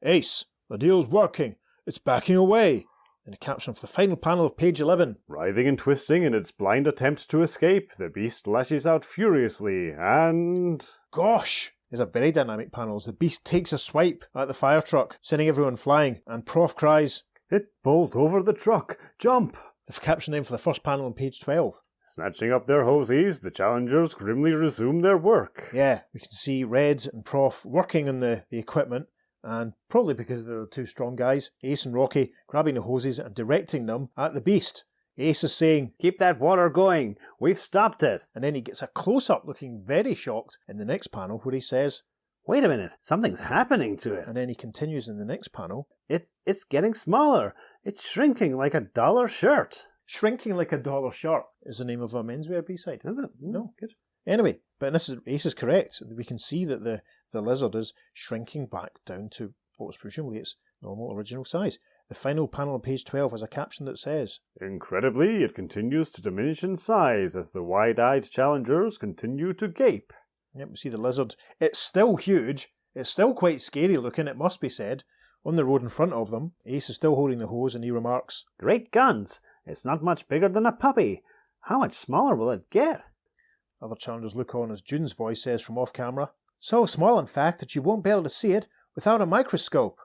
Ace, the deal's working. It's backing away. And the caption for the final panel of page 11. Writhing and twisting in its blind attempt to escape, the beast lashes out furiously and... Gosh! There's a very dynamic panel as the beast takes a swipe at the fire truck, sending everyone flying, and Prof cries, It bowled over the truck! Jump! the caption then for the first panel on page 12. Snatching up their hosies, the challengers grimly resume their work. Yeah, we can see Red and Prof working on the equipment, and probably because they're the two strong guys, Ace and Rocky grabbing the hoses and directing them at the beast. Ace is saying, Keep that water going. We've stopped it. and then he gets a close-up looking very shocked in the next panel where he says, Wait a minute. Something's happening to it. and then he continues in the next panel, It's getting smaller. It's shrinking like a dollar shirt. Shrinking Like a Dollar Shirt is the name of a menswear B-side. Is it? No. Good. Anyway, but Ace is correct. We can see that the lizard is shrinking back down to what was presumably its normal original size. The final panel on page 12 has a caption that says, Incredibly, it continues to diminish in size as the wide-eyed challengers continue to gape. yep, we see the lizard. It's still huge. It's still quite scary looking, it must be said. On the road in front of them, Ace is still holding the hose and he remarks, Great guns. It's not much bigger than a puppy. How much smaller will it get? other challengers look on as June's voice says from off camera, so small in fact that you won't be able to see it without a microscope.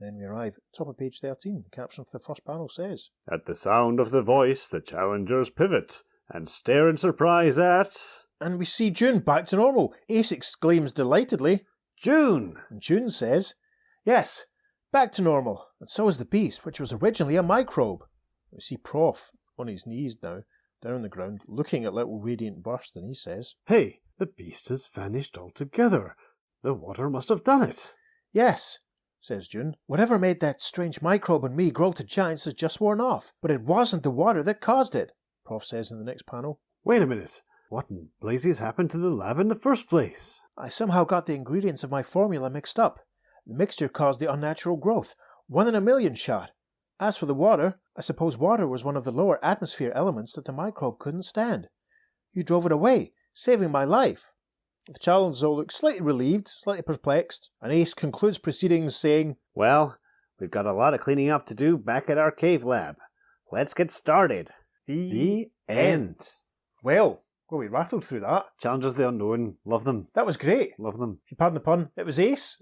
Then we arrive at top of page 13. The caption for the first panel says, At the sound of the voice, the challengers pivot and stare in surprise at... and we see June back to normal. Ace exclaims delightedly, June! and June says, yes, back to normal. And so is the beast, which was originally a microbe. We see Prof on his knees now, down on the ground, looking at little radiant burst, and he says, Hey, the beast has vanished altogether. The water must have done it. yes, says June. Whatever made that strange microbe in me grow to giants has just worn off, but it wasn't the water that caused it, Prof says in the next panel. Wait a minute. What in blazes happened to the lab in the first place? I somehow got the ingredients of my formula mixed up. The mixture caused the unnatural growth. 1 in a million shot. As for the water, I suppose water was one of the lower atmosphere elements that the microbe couldn't stand. You drove it away, saving my life. The challengers all look slightly relieved, slightly perplexed, and Ace concludes proceedings saying, Well, we've got a lot of cleaning up to do back at our cave lab. Let's get started. The end. Well, we rattled through that. Challengers the Unknown. Love them. That was great. Love them. If you pardon the pun, it was Ace.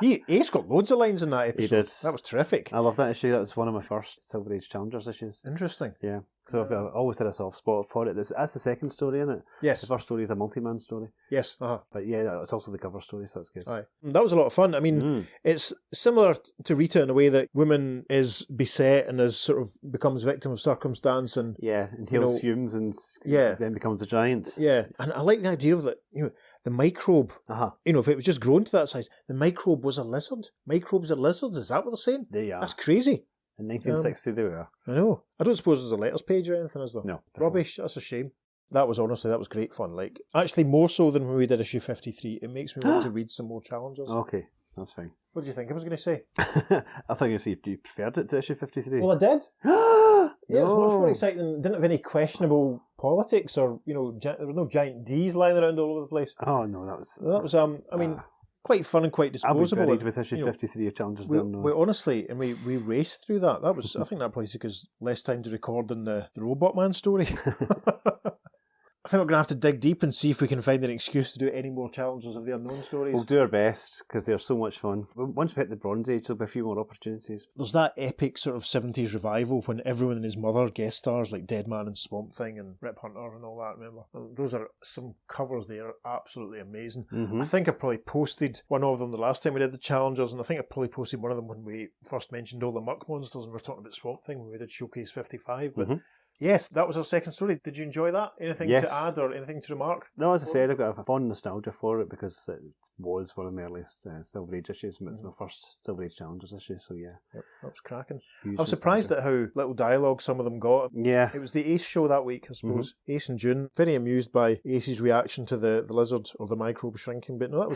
Ace got loads of lines in that episode. He did. That was terrific. I love that issue. That was one of my first Silver Age Challengers issues. Interesting. Yeah. So I've always had a soft spot for it. That's the second story, isn't it? Yes. The first story is a multi-man story. Yes. Uh-huh. But yeah, it's also the cover story, so that's good. Aye. That was a lot of fun. I mean, it's similar to Rita in a way that woman is beset and is sort of becomes victim of circumstance and inhales fumes and then becomes a giant. Yeah, and I like the idea of that. The microbe. If it was just grown to that size, the microbe was a lizard. Microbes are lizards. Is that what they're saying? They are. That's crazy. In 1960, they were. I know. I don't suppose there's a letters page or anything, is there? No. Rubbish. That's a shame. That was great fun. Like, actually, more so than when we did issue 53. It makes me want to read some more challengers. Okay, that's fine. What do you think I was going to say? I thought you were going to say you preferred it to issue 53. Well, I did. Yeah, it was much more exciting. Didn't have any questionable politics or, there were no giant D's lying around all over the place. Oh, no, that was... quite fun and quite disposable. I'll be buried with issue 53 of Challengers the Unknown. We honestly, and we raced through that. That was, I think that probably took us less time to record than the Robotman story. I think we're going to have to dig deep and see if we can find an excuse to do any more Challengers of the Unknown stories. We'll do our best, because they're so much fun. Once we hit the Bronze Age, there'll be a few more opportunities. There's that epic sort of 70s revival when everyone and his mother guest stars, like Deadman and Swamp Thing and Rip Hunter and all that, remember? And those are some covers there, absolutely amazing. Mm-hmm. I think I probably posted one of them the last time we did the Challengers, and I think I probably posted one of them when we first mentioned all the muck monsters and we were talking about Swamp Thing when we did Showcase 55, but... Yes, that was our second story. Did you enjoy that? Anything to add or anything to remark? No, as I said, I've got a fond nostalgia for it because it was one of my earliest Silver Age issues. It's my first Silver Age Challengers issue, so yeah. Yep, that was cracking. I was surprised at how little dialogue some of them got. Yeah. It was the Ace show that week, I suppose. Ace and June. Very amused by Ace's reaction to the lizard or the microbe shrinking. But no, that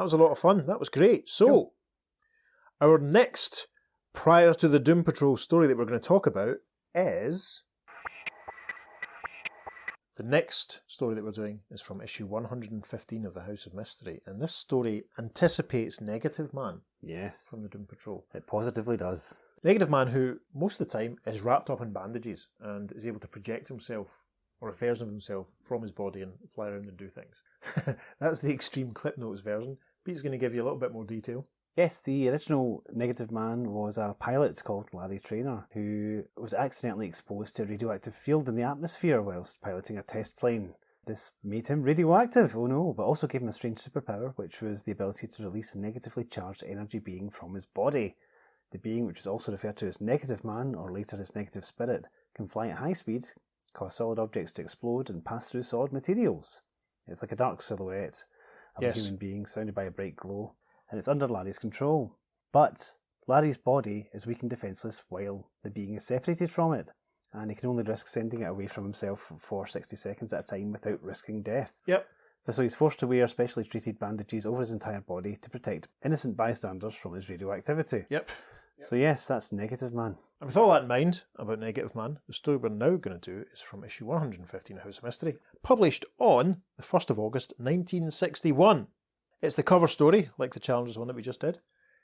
was a lot of fun. That was great. So, our next, prior to the Doom Patrol story that we're going to talk about is... The next story that we're doing is from issue 115 of the House of Mystery, and this story anticipates Negative Man. Yes. From the Doom Patrol. It positively does. Negative Man, who most of the time is wrapped up in bandages and is able to project himself or affairs of himself from his body and fly around and do things. That's the extreme Clip Notes version. Pete's going to give you a little bit more detail. Yes, the original Negative Man was a pilot called Larry Traynor who was accidentally exposed to a radioactive field in the atmosphere whilst piloting a test plane. This made him radioactive, oh no, but also gave him a strange superpower, which was the ability to release a negatively charged energy being from his body. The being, which is also referred to as Negative Man, or later as Negative Spirit, can fly at high speed, cause solid objects to explode, and pass through solid materials. It's like a dark silhouette of a human being surrounded by a bright glow. And it's under Larry's control. But Larry's body is weak and defenceless while the being is separated from it, and he can only risk sending it away from himself for 60 seconds at a time without risking death. Yep. So he's forced to wear specially treated bandages over his entire body to protect innocent bystanders from his radioactivity. Yep. So yes, that's Negative Man. And with all that in mind about Negative Man, the story we're now going to do is from issue 115 of House of Mystery, published on the 1st of August 1961. It's the cover story, like the Challengers one that we just did.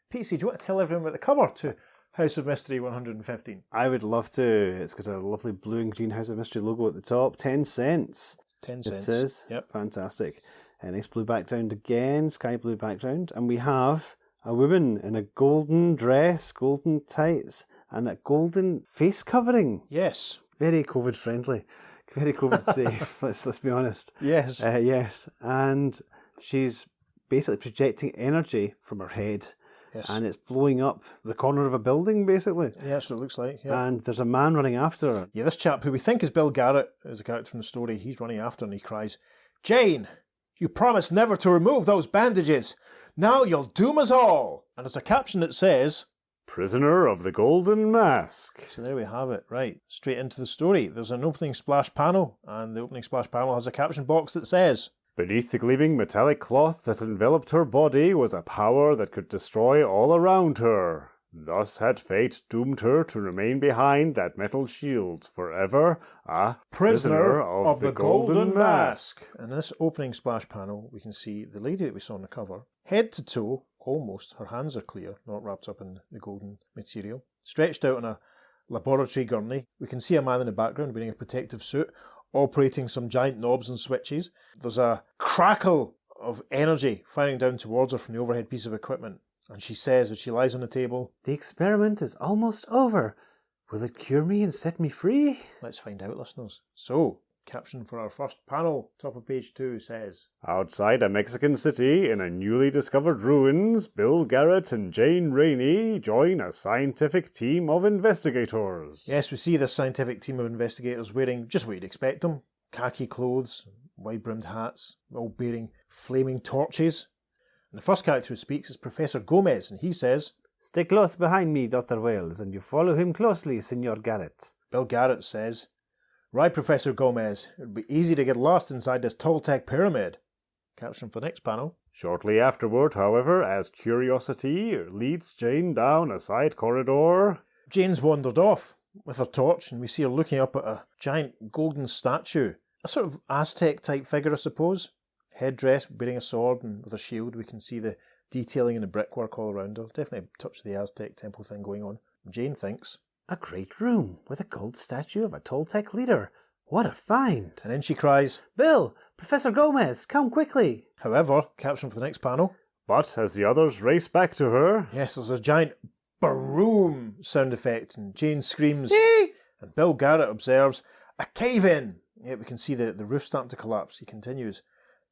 Pete, do you want to tell everyone about the cover to House of Mystery 115? I would love to. It's got a lovely blue and green House of Mystery logo at the top. 10 cents. 10 cents. It says. Yep. Fantastic. A nice blue background again, sky blue background. And we have a woman in a golden dress, golden tights, and a golden face covering. Yes. Very COVID friendly. Very COVID safe, let's be honest. Yes. Yes. And she's basically projecting energy from her head. Yes. And it's blowing up the corner of a building, basically. Yeah, that's what it looks like. Yeah. And there's a man running after her. Yeah, this chap, who we think is Bill Garrett, is a character from the story, he's running after her and he cries, "Jane, you promised never to remove those bandages. Now you'll doom us all." And there's a caption that says, Prisoner of the Golden Mask. so there we have it. Right, straight into the story. There's an opening splash panel, and the opening splash panel has a caption box that says, Beneath the gleaming metallic cloth that enveloped her body was a power that could destroy all around her. Thus had fate doomed her to remain behind that metal shield forever, a "Prisoner of the Golden Mask." And in this opening splash panel, we can see the lady that we saw on the cover, head to toe, almost, her hands are clear, not wrapped up in the golden material, stretched out on a laboratory gurney. We can see a man in the background wearing a protective suit, operating some giant knobs and switches. There's a crackle of energy firing down towards her from the overhead piece of equipment. And she says, as she lies on the table, "The experiment is almost over. Will it cure me and set me free?" let's find out, listeners. So, caption for our first panel, top of page 2, says, Outside a Mexican city in a newly discovered ruins, Bill Garrett and Jane Rainey join a scientific team of investigators. yes, we see this scientific team of investigators wearing just what you'd expect them. Khaki clothes, wide-brimmed hats, all bearing flaming torches. And the first character who speaks is Professor Gomez, and he says, "Stay close behind me, Dr. Wales, and you follow him closely, Senor Garrett." Bill Garrett says, "Right, Professor Gomez, it would be easy to get lost inside this Toltec pyramid." Caption for the next panel. Shortly afterward, however, as curiosity leads Jane down a side corridor, Jane's wandered off with her torch, and we see her looking up at a giant golden statue. A sort of Aztec-type figure, I suppose. Headdress, bearing a sword and with a shield. We can see the detailing and the brickwork all around her. Definitely a touch of the Aztec temple thing going on. Jane thinks, "A great room with a gold statue of a Toltec leader. What a find!" and then she cries, "Bill! Professor Gomez, come quickly!" however, caption for the next panel. but as the others race back to her, Yes, there's a giant baroom sound effect, and Jane screams, and Bill Garrett observes, "A cave-in!" Yeah, we can see the roof starting to collapse. He continues,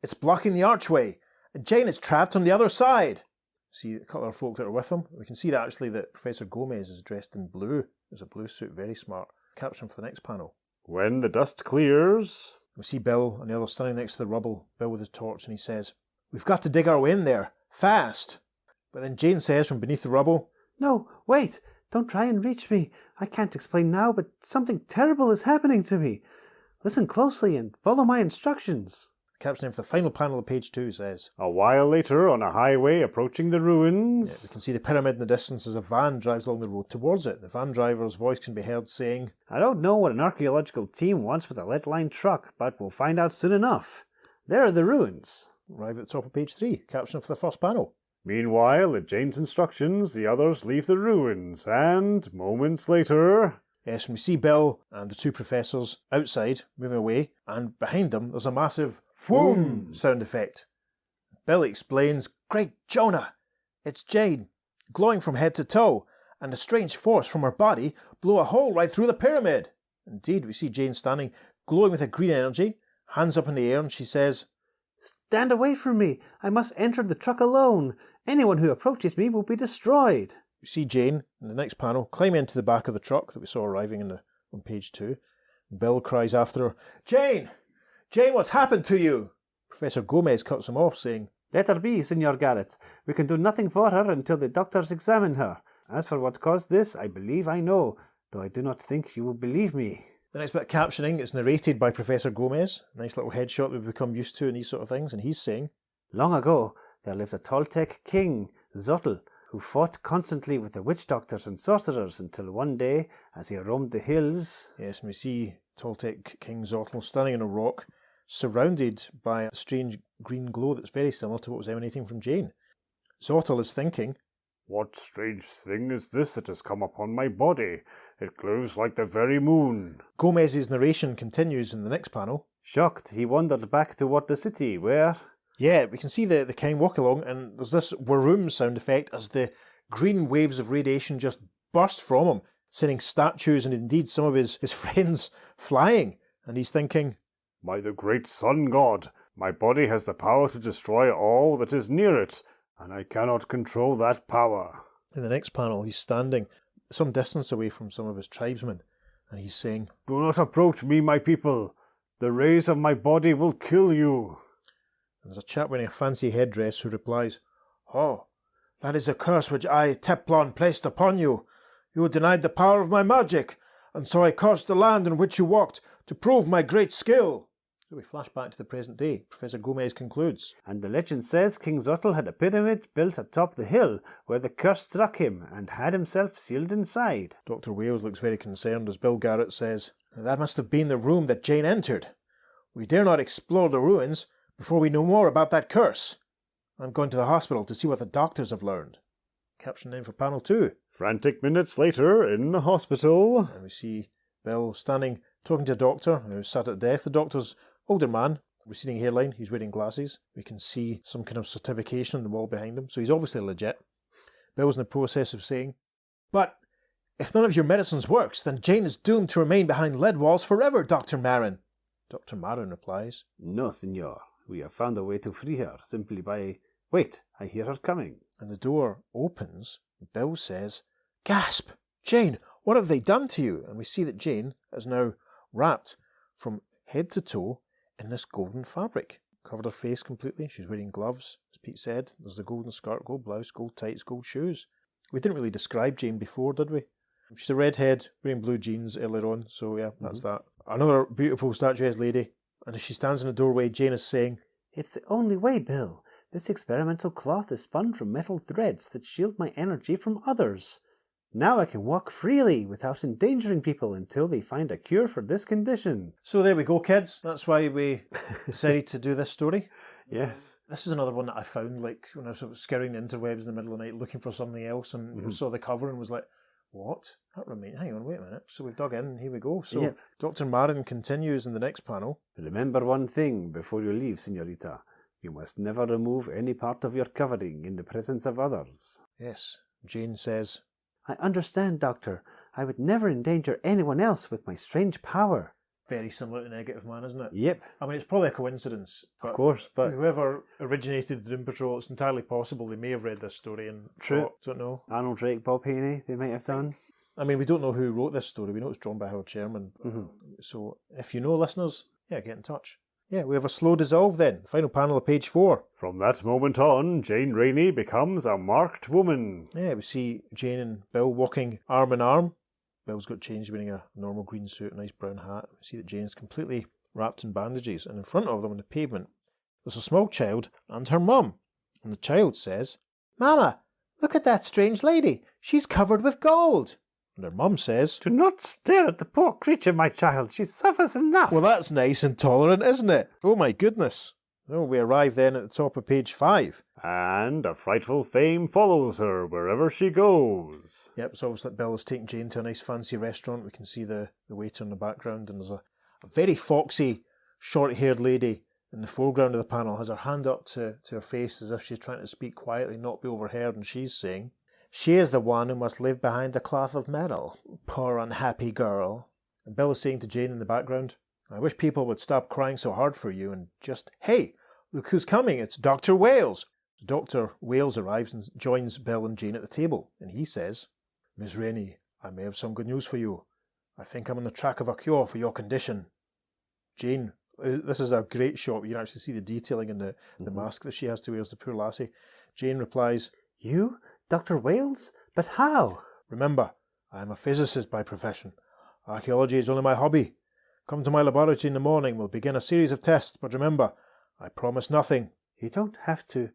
"It's blocking the archway, and Jane is trapped on the other side." See a couple of folk that are with him. We can see that actually that Professor Gomez is dressed in blue. There's a blue suit, very smart. Caption for the next panel. when the dust clears, We see Bill on the other standing next to the rubble, Bill with his torch, and he says, "We've got to dig our way in there, fast." But then Jane says from beneath the rubble, "No, wait! Don't try and reach me. I can't explain now, but something terrible is happening to me. Listen closely and follow my instructions." caption for the final panel of page 2 says, a while later on a highway approaching the we ruins, can see the pyramid in the distance as a van drives along the road towards it. The van driver's voice can be heard saying, "I don't know what an archaeological team wants with a lead-lined truck, but we'll find out soon enough. There are the ruins." arrive at the top of page 3, caption for the first panel. Meanwhile, at Jane's instructions, the others leave the ruins, and moments later, Yes, and we see Bill and the two professors outside, moving away, and behind them there's a massive whoom sound effect. Bill explains, "Great Jonah! It's Jane, glowing from head to toe, and a strange force from her body blew a hole right through the pyramid." Indeed, we see Jane standing, glowing with a green energy, hands up in the air, and she says, "Stand away from me. I must enter the truck alone. Anyone who approaches me will be destroyed." we see Jane, in the next panel, climb into the back of the truck that we saw arriving on page 2. And Bill cries after her, "Jane! Jane, what's happened to you?" Professor Gomez cuts him off, saying, "Let her be, Senor Garrett. We can do nothing for her until the doctors examine her. As for what caused this, I believe I know, though I do not think you will believe me." The next bit of captioning is narrated by Professor Gomez. Nice little headshot we've become used to in these sort of things. And he's saying, "Long ago, there lived a Toltec king, Zotl, who fought constantly with the witch doctors and sorcerers until one day, as he roamed the hills..." yes, and we see Toltec King Zotl standing on a rock, surrounded by a strange green glow that's very similar to what was emanating from Jane. Zotl is thinking, "What strange thing is this that has come upon my body? It glows like the very moon." Gomez's narration continues in the next panel. Shocked, he wandered back toward the city, where... Yeah, we can see the King walk along, and there's this whirroom sound effect as the green waves of radiation just burst from him, sending statues and indeed some of his friends flying. And he's thinking, By the great sun god, my body has the power to destroy all that is near it, and I cannot control that power. in the next panel, he's standing some distance away from some of his tribesmen, and he's saying, Do not approach me, my people. The rays of my body will kill you. and there's a chap wearing a fancy headdress who replies, Oh, that is a curse which I, Teplon, placed upon you. You denied the power of my magic, and so I cursed the land in which you walked to prove my great skill. So we flash back to the present day. Professor Gomez concludes. And the legend says King Zottel had a pyramid built atop the hill where the curse struck him and had himself sealed inside. Dr. Wales looks very concerned as Bill Garrett says, That must have been the room that Jane entered. We dare not explore the ruins before we know more about that curse. I'm going to the hospital to see what the doctors have learned. Caption then for panel 2. Frantic minutes later, in the hospital. And we see Bill standing, talking to a doctor who's sat at death. The doctor's older man, receding hairline, he's wearing glasses. We can see some kind of certification on the wall behind him, so he's obviously legit. Bill's in the process of saying, But if none of your medicines works, then Jane is doomed to remain behind lead walls forever, Dr. Marin. Dr. Marin replies, No, senor. We have found a way to free her simply by... Wait, I hear her coming. And the door opens. Bill says, Gasp! Jane, what have they done to you? And we see that Jane is now wrapped from head to toe in this golden fabric. Covered her face completely. She's wearing gloves, as Pete said. There's the golden skirt, gold blouse, gold tights, gold shoes. We didn't really describe Jane before, did we? She's a redhead, wearing blue jeans earlier on, so yeah, that's that. Another beautiful statuesque lady. And as she stands in the doorway, Jane is saying, It's the only way, Bill. This experimental cloth is spun from metal threads that shield my energy from others. Now I can walk freely without endangering people until they find a cure for this condition. So there we go, kids. That's why we decided to do this story. Yes. This is another one that I found, like, when I was sort of scouring the interwebs in the middle of the night looking for something else and saw the cover and was like, what? That remains... Hang on, wait a minute. So we've dug in and here we go. So Yep. Dr. Marin continues in the next panel. Remember one thing before you leave, senorita. You must never remove any part of your covering in the presence of others. Yes. Jane says, I understand, Doctor. I would never endanger anyone else with my strange power. very similar to Negative Man, isn't it? Yep. I mean, it's probably a coincidence. Of course, but... Whoever originated the Doom Patrol, it's entirely possible they may have read this story and True. thought, don't know. Arnold Drake, Bob Haney, they might have done. I mean, we don't know who wrote this story. We know it's drawn by Howard Sherman. So if you know, listeners, yeah, get in touch. Yeah, we have a slow dissolve then. Final panel of page 4. From that moment on, Jane Rainey becomes a marked woman. Yeah, we see Jane and Bill walking arm in arm. Bill's got changed, wearing a normal green suit, a nice brown hat. We see that Jane's completely wrapped in bandages, and in front of them on the pavement, there's a small child and her mum. And the child says, Mama, look at that strange lady. She's covered with gold. And her mum says, Do not stare at the poor creature, my child. She suffers enough. Well, that's nice and tolerant, isn't it? Oh my goodness. Oh, we arrive then at the top of page 5. And a frightful fame follows her wherever she goes. Yep, it's obviously like Bill is taking Jane to a nice fancy restaurant. We can see the waiter in the background, and there's a very foxy, short-haired lady in the foreground of the panel, has her hand up to her face as if she's trying to speak quietly, not be overheard, and she's saying, She is the one who must live behind the cloth of metal. Poor unhappy girl. And Bill is saying to Jane in the background, I wish people would stop crying so hard for you and just, hey, look who's coming, it's Dr. Wales. Dr. Wales arrives and joins Bill and Jane at the table, and he says, Miss Rainey, I may have some good news for you. I think I'm on the track of a cure for your condition. Jane, this is a great shot. You can actually see the detailing in the mask that she has to wear as the poor lassie. Jane replies, You? Dr. Wales? But how? Remember, I am a physicist by profession. Archaeology is only my hobby. Come to my laboratory in the morning. We'll begin a series of tests, but remember, I promise nothing. You don't have to.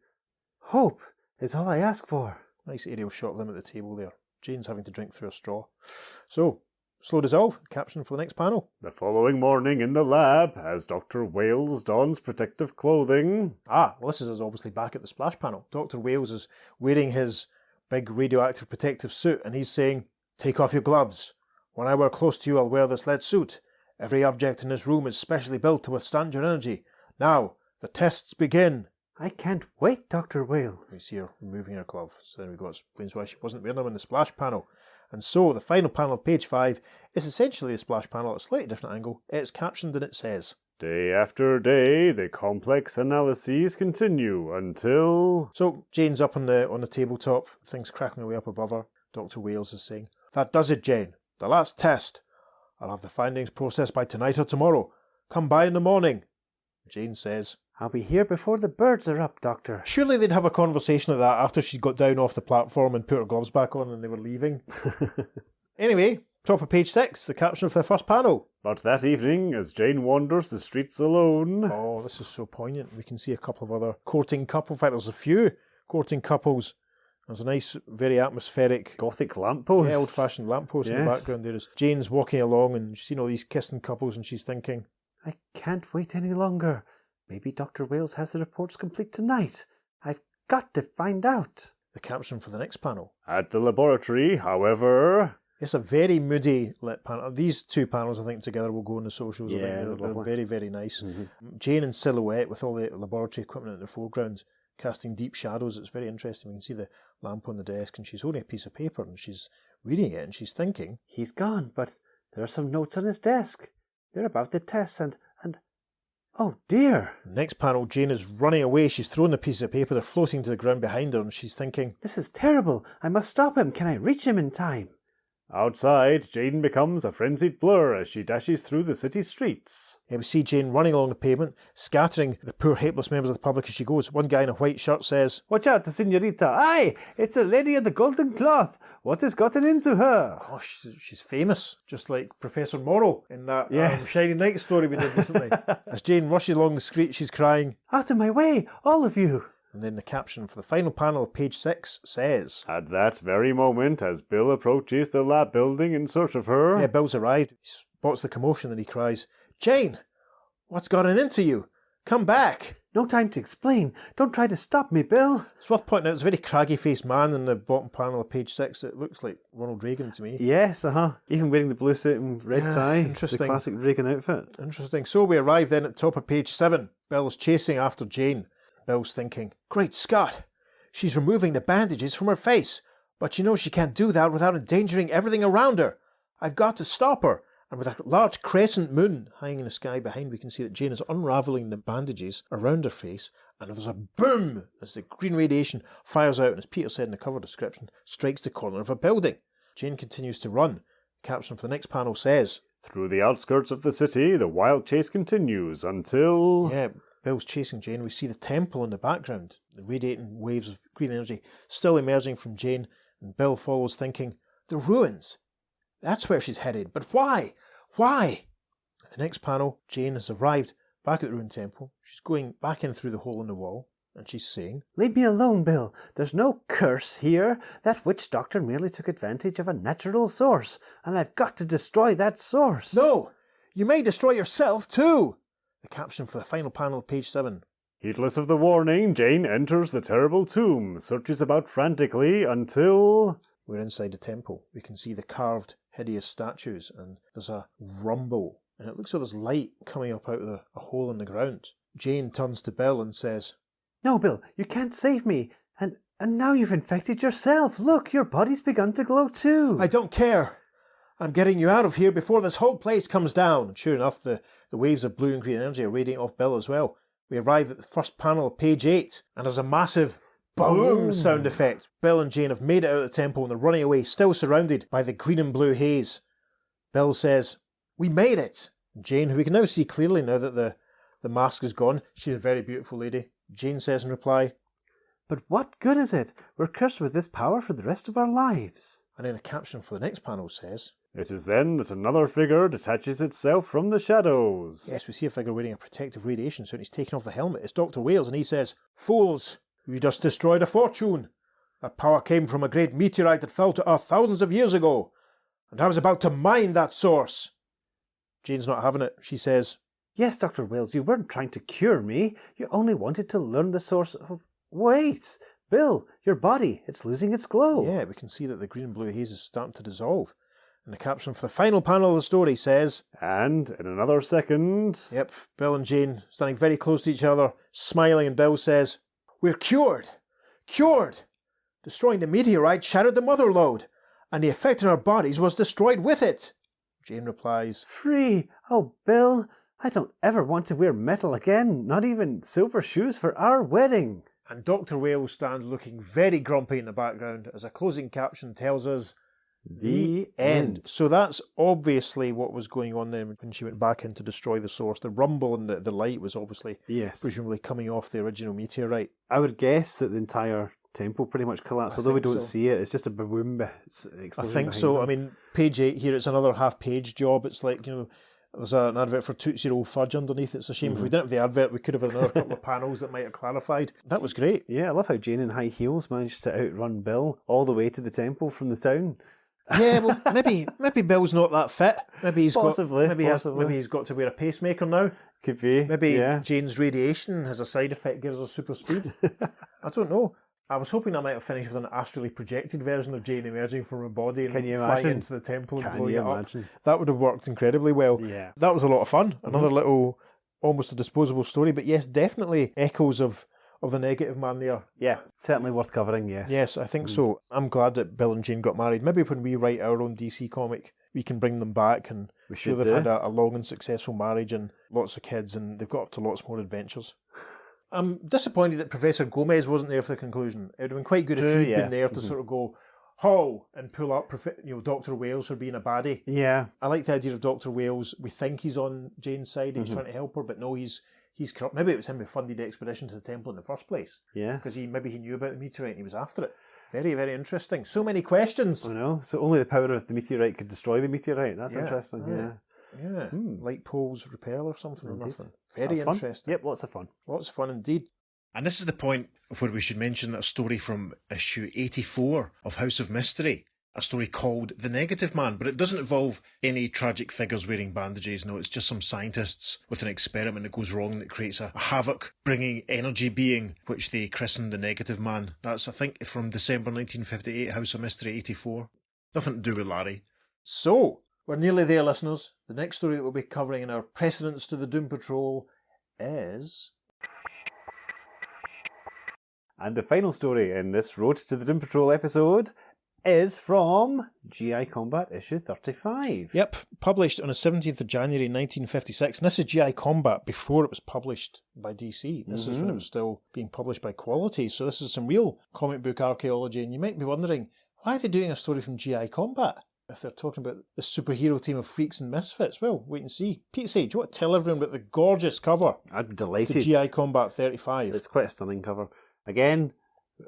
Hope is all I ask for. Nice aerial shot of them at the table there. Jane's having to drink through a straw. So, slow dissolve, caption for the next panel. The following morning in the lab, as Dr. Wales dons protective clothing. Well, this is us obviously back at the splash panel. Dr. Wales is wearing his big radioactive protective suit, and he's saying, Take off your gloves. When I wear close to you, I'll wear this lead suit. Every object in this room is specially built to withstand your energy. Now, the tests begin. I can't wait, Dr. We Wales. see her removing her glove. So then explains why she wasn't wearing them in the splash panel. And so the final panel of page 5 is essentially a splash panel at a slightly different angle. It's captioned and it says, Day after day, the complex analyses continue until... So Jane's up on the tabletop, things crackling away up above her. Dr. Wales is saying, That does it, Jane. The last test. I'll have the findings processed by tonight or tomorrow. Come by in the morning. Jane says, I'll be here before the birds are up, Doctor. Surely they'd have a conversation like that after she'd got down off the platform and put her gloves back on and they were leaving. Anyway, top of page 6, the caption for the first panel. But that evening, as Jane wanders the streets alone... Oh, this is so poignant. We can see a couple of other courting couples. In fact, there's a few courting couples. There's a nice, very atmospheric... Gothic lamppost. Yeah, old-fashioned lamppost in the background. There's Jane's walking along and she's seen all these kissing couples and she's thinking, I can't wait any longer. Maybe Dr. Wales has the reports complete tonight. I've got to find out. The caption for the next panel. At the laboratory, however... It's a very moody lit panel. These two panels, I think, together will go on the socials. I think they're very, very nice. Mm-hmm. Jane in silhouette with all the laboratory equipment in the foreground, casting deep shadows. It's very interesting. We can see the lamp on the desk and she's holding a piece of paper and she's reading it and she's thinking. He's gone, but there are some notes on his desk. They're about the tests and oh dear. Next panel, Jane is running away. She's thrown the piece of paper. They're floating to the ground behind her and she's thinking, This is terrible. I must stop him. Can I reach him in time? Outside, Jane becomes a frenzied blur as she dashes through the city streets. Yeah, we see Jane running along the pavement, scattering the poor helpless members of the public as she goes. One guy in a white shirt says, Watch out, the senorita. Aye, it's a lady of the golden cloth. What has gotten into her? Gosh, she's famous, just like Professor Morrow in that Shining Knight story we did recently. As Jane rushes along the street, she's crying, Out of my way, all of you. And then the caption for the final panel of page 6 says, At that very moment, as Bill approaches the lab building in search of her... Yeah, Bill's arrived. He spots the commotion and he cries, Jane, what's gotten into you? Come back. No time to explain. Don't try to stop me, Bill. It's worth pointing out there's a very craggy-faced man in the bottom panel of page 6 that looks like Ronald Reagan to me. Yes, Even wearing the blue suit and red tie. Interesting. The classic Reagan outfit. Interesting. So we arrive then at the top of page 7. Bill's chasing after Jane. Bill's thinking, Great Scott, she's removing the bandages from her face, but she can't do that without endangering everything around her. I've got to stop her. And with a large crescent moon hanging in the sky behind, we can see that Jane is unravelling the bandages around her face, and there's a boom as the green radiation fires out, and as Peter said in the cover description, strikes the corner of a building. Jane continues to run. The caption for the next panel says, Through the outskirts of the city, the wild chase continues until... Yeah, Bill's chasing Jane. We see the temple in the background, the radiating waves of green energy still emerging from Jane, and Bill follows thinking, The ruins. That's where she's headed, but why? Why? At the next panel, Jane has arrived back at the ruined temple. She's going back in through the hole in the wall, and she's saying, Leave me alone, Bill. There's no curse here. That witch doctor merely took advantage of a natural source, and I've got to destroy that source. No! You may destroy yourself, too! The caption for the final panel of page 7. Heedless of the warning, Jane enters the terrible tomb, searches about frantically until... We're inside the temple. We can see the carved, hideous statues, and there's a rumble. And it looks like there's light coming up out of a hole in the ground. Jane turns to Bill and says, No, Bill, you can't save me. And now you've infected yourself. Look, your body's begun to glow too. I don't care. I'm getting you out of here before this whole place comes down. And sure enough, the waves of blue and green energy are radiating off Bill as well. We arrive at the first panel of page 8, and there's a massive boom sound effect. Bill and Jane have made it out of the temple and they're running away, still surrounded by the green and blue haze. Bill says, We made it! And Jane, who we can now see clearly now that the mask is gone, she's a very beautiful lady. Jane says in reply, But what good is it? We're cursed with this power for the rest of our lives. And then a caption for the next panel says, It is then that another figure detaches itself from the shadows. Yes, we see a figure wearing a protective radiation suit and he's taking off the helmet. It's Dr. Wales and he says, Fools, you just destroyed a fortune. That power came from a great meteorite that fell to Earth thousands of years ago. And I was about to mine that source. Jane's not having it. She says, Yes, Dr. Wales, you weren't trying to cure me. You only wanted to learn the source of... Wait, Bill, your body, it's losing its glow. Yeah, we can see that the green and blue haze is starting to dissolve. And the caption for the final panel of the story says, And in another second... Yep, Bill and Jane standing very close to each other, smiling, and Bill says, We're cured! Cured! Destroying the meteorite shattered the mother lode, and the effect on our bodies was destroyed with it. Jane replies, Free! Oh, Bill, I don't ever want to wear metal again, not even silver shoes for our wedding. And Dr. Wales stands looking very grumpy in the background as a closing caption tells us, The end. So that's obviously what was going on then when she went back in to destroy the source. The rumble and the light was obviously, presumably coming off the original meteorite. I would guess that the entire temple pretty much collapsed, although we don't see it. It's just a boom explosion. I think so. Them. I mean, page 8 here, it's another half-page job. It's like, there's an advert for Tootsie Roll Fudge underneath. It's a shame if we didn't have the advert, we could have had another couple of panels that might have clarified. That was great. Yeah, I love how Jane in high heels managed to outrun Bill all the way to the temple from the town. Yeah, well, maybe Bill's not that fit. Maybe he's possibly. Maybe he's got to wear a pacemaker now. Could be. Maybe Jane's radiation has a side effect, gives her super speed. I don't know. I was hoping I might have finished with an astrally projected version of Jane emerging from her body and flying into the temple and blowing it up. That would have worked incredibly well. Yeah. That was a lot of fun. Another little, almost a disposable story, but yes, definitely echoes of the negative man there. Yeah, certainly worth covering, yes. Yes, I think so. I'm glad that Bill and Jane got married. Maybe when we write our own DC comic, we can bring them back and show they've had a long and successful marriage and lots of kids, and they've got up to lots more adventures. I'm disappointed that Professor Gomez wasn't there for the conclusion. It would have been quite good if he'd been there to sort of go, ho, and pull up Dr. Wales for being a baddie. Yeah. I like the idea of Dr. Wales. We think he's on Jane's side, he's trying to help her, but no, he's corrupt. Maybe it was him who funded the expedition to the temple in the first place. Yeah. Because maybe he knew about the meteorite and he was after it. Very, very interesting. So many questions. I know. So only the power of the meteorite could destroy the meteorite. That's interesting. Yeah. Yeah. Light poles repel or something. Indeed. Or nothing. Very That's interesting. Fun. Yep, lots of fun. Lots of fun indeed. And this is the point where we should mention that a story from issue 84 of House of Mystery, a story called The Negative Man, but it doesn't involve any tragic figures wearing bandages. No, it's just some scientists with an experiment that goes wrong that creates a havoc-bringing energy being, which they christen The Negative Man. That's, I think, from December 1958, House of Mystery 84. Nothing to do with Larry. So, we're nearly there, listeners. The next story that we'll be covering in our Precedents to the Doom Patrol is... And the final story in this Road to the Doom Patrol episode is from GI Combat issue 35. Yep, published on the 17th of January 1956. And this is GI Combat before it was published by DC. This is when it was still being published by Quality. So this is some real comic book archaeology. And you might be wondering, why are they doing a story from GI Combat if they're talking about the superhero team of freaks and misfits? Well, wait and see. Pete Sage, do you want to tell everyone about the gorgeous cover? I'm delighted. To GI Combat 35. It's quite a stunning cover. Again,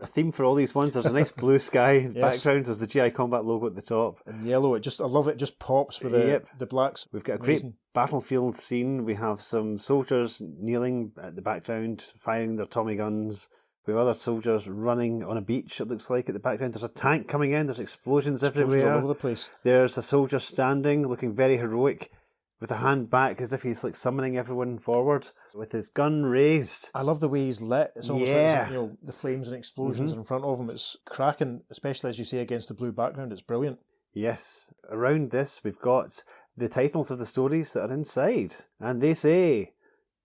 a theme for all these ones. There's a nice blue sky in the background. There's the GI Combat logo at the top. And yellow. I love it. It just pops with the blacks. We've got a great battlefield scene. We have some soldiers kneeling at the background, firing their Tommy guns. We have other soldiers running on a beach, it looks like, at the background. There's a tank coming in. There's explosions everywhere. All over the place. There's a soldier standing, looking very heroic, with a hand back as if he's like summoning everyone forward with his gun raised. I love the way he's lit. It's almost like the flames and explosions in front of him. It's cracking, especially as you say, against the blue background. It's brilliant. Yes. Around this, we've got the titles of the stories that are inside. And they say,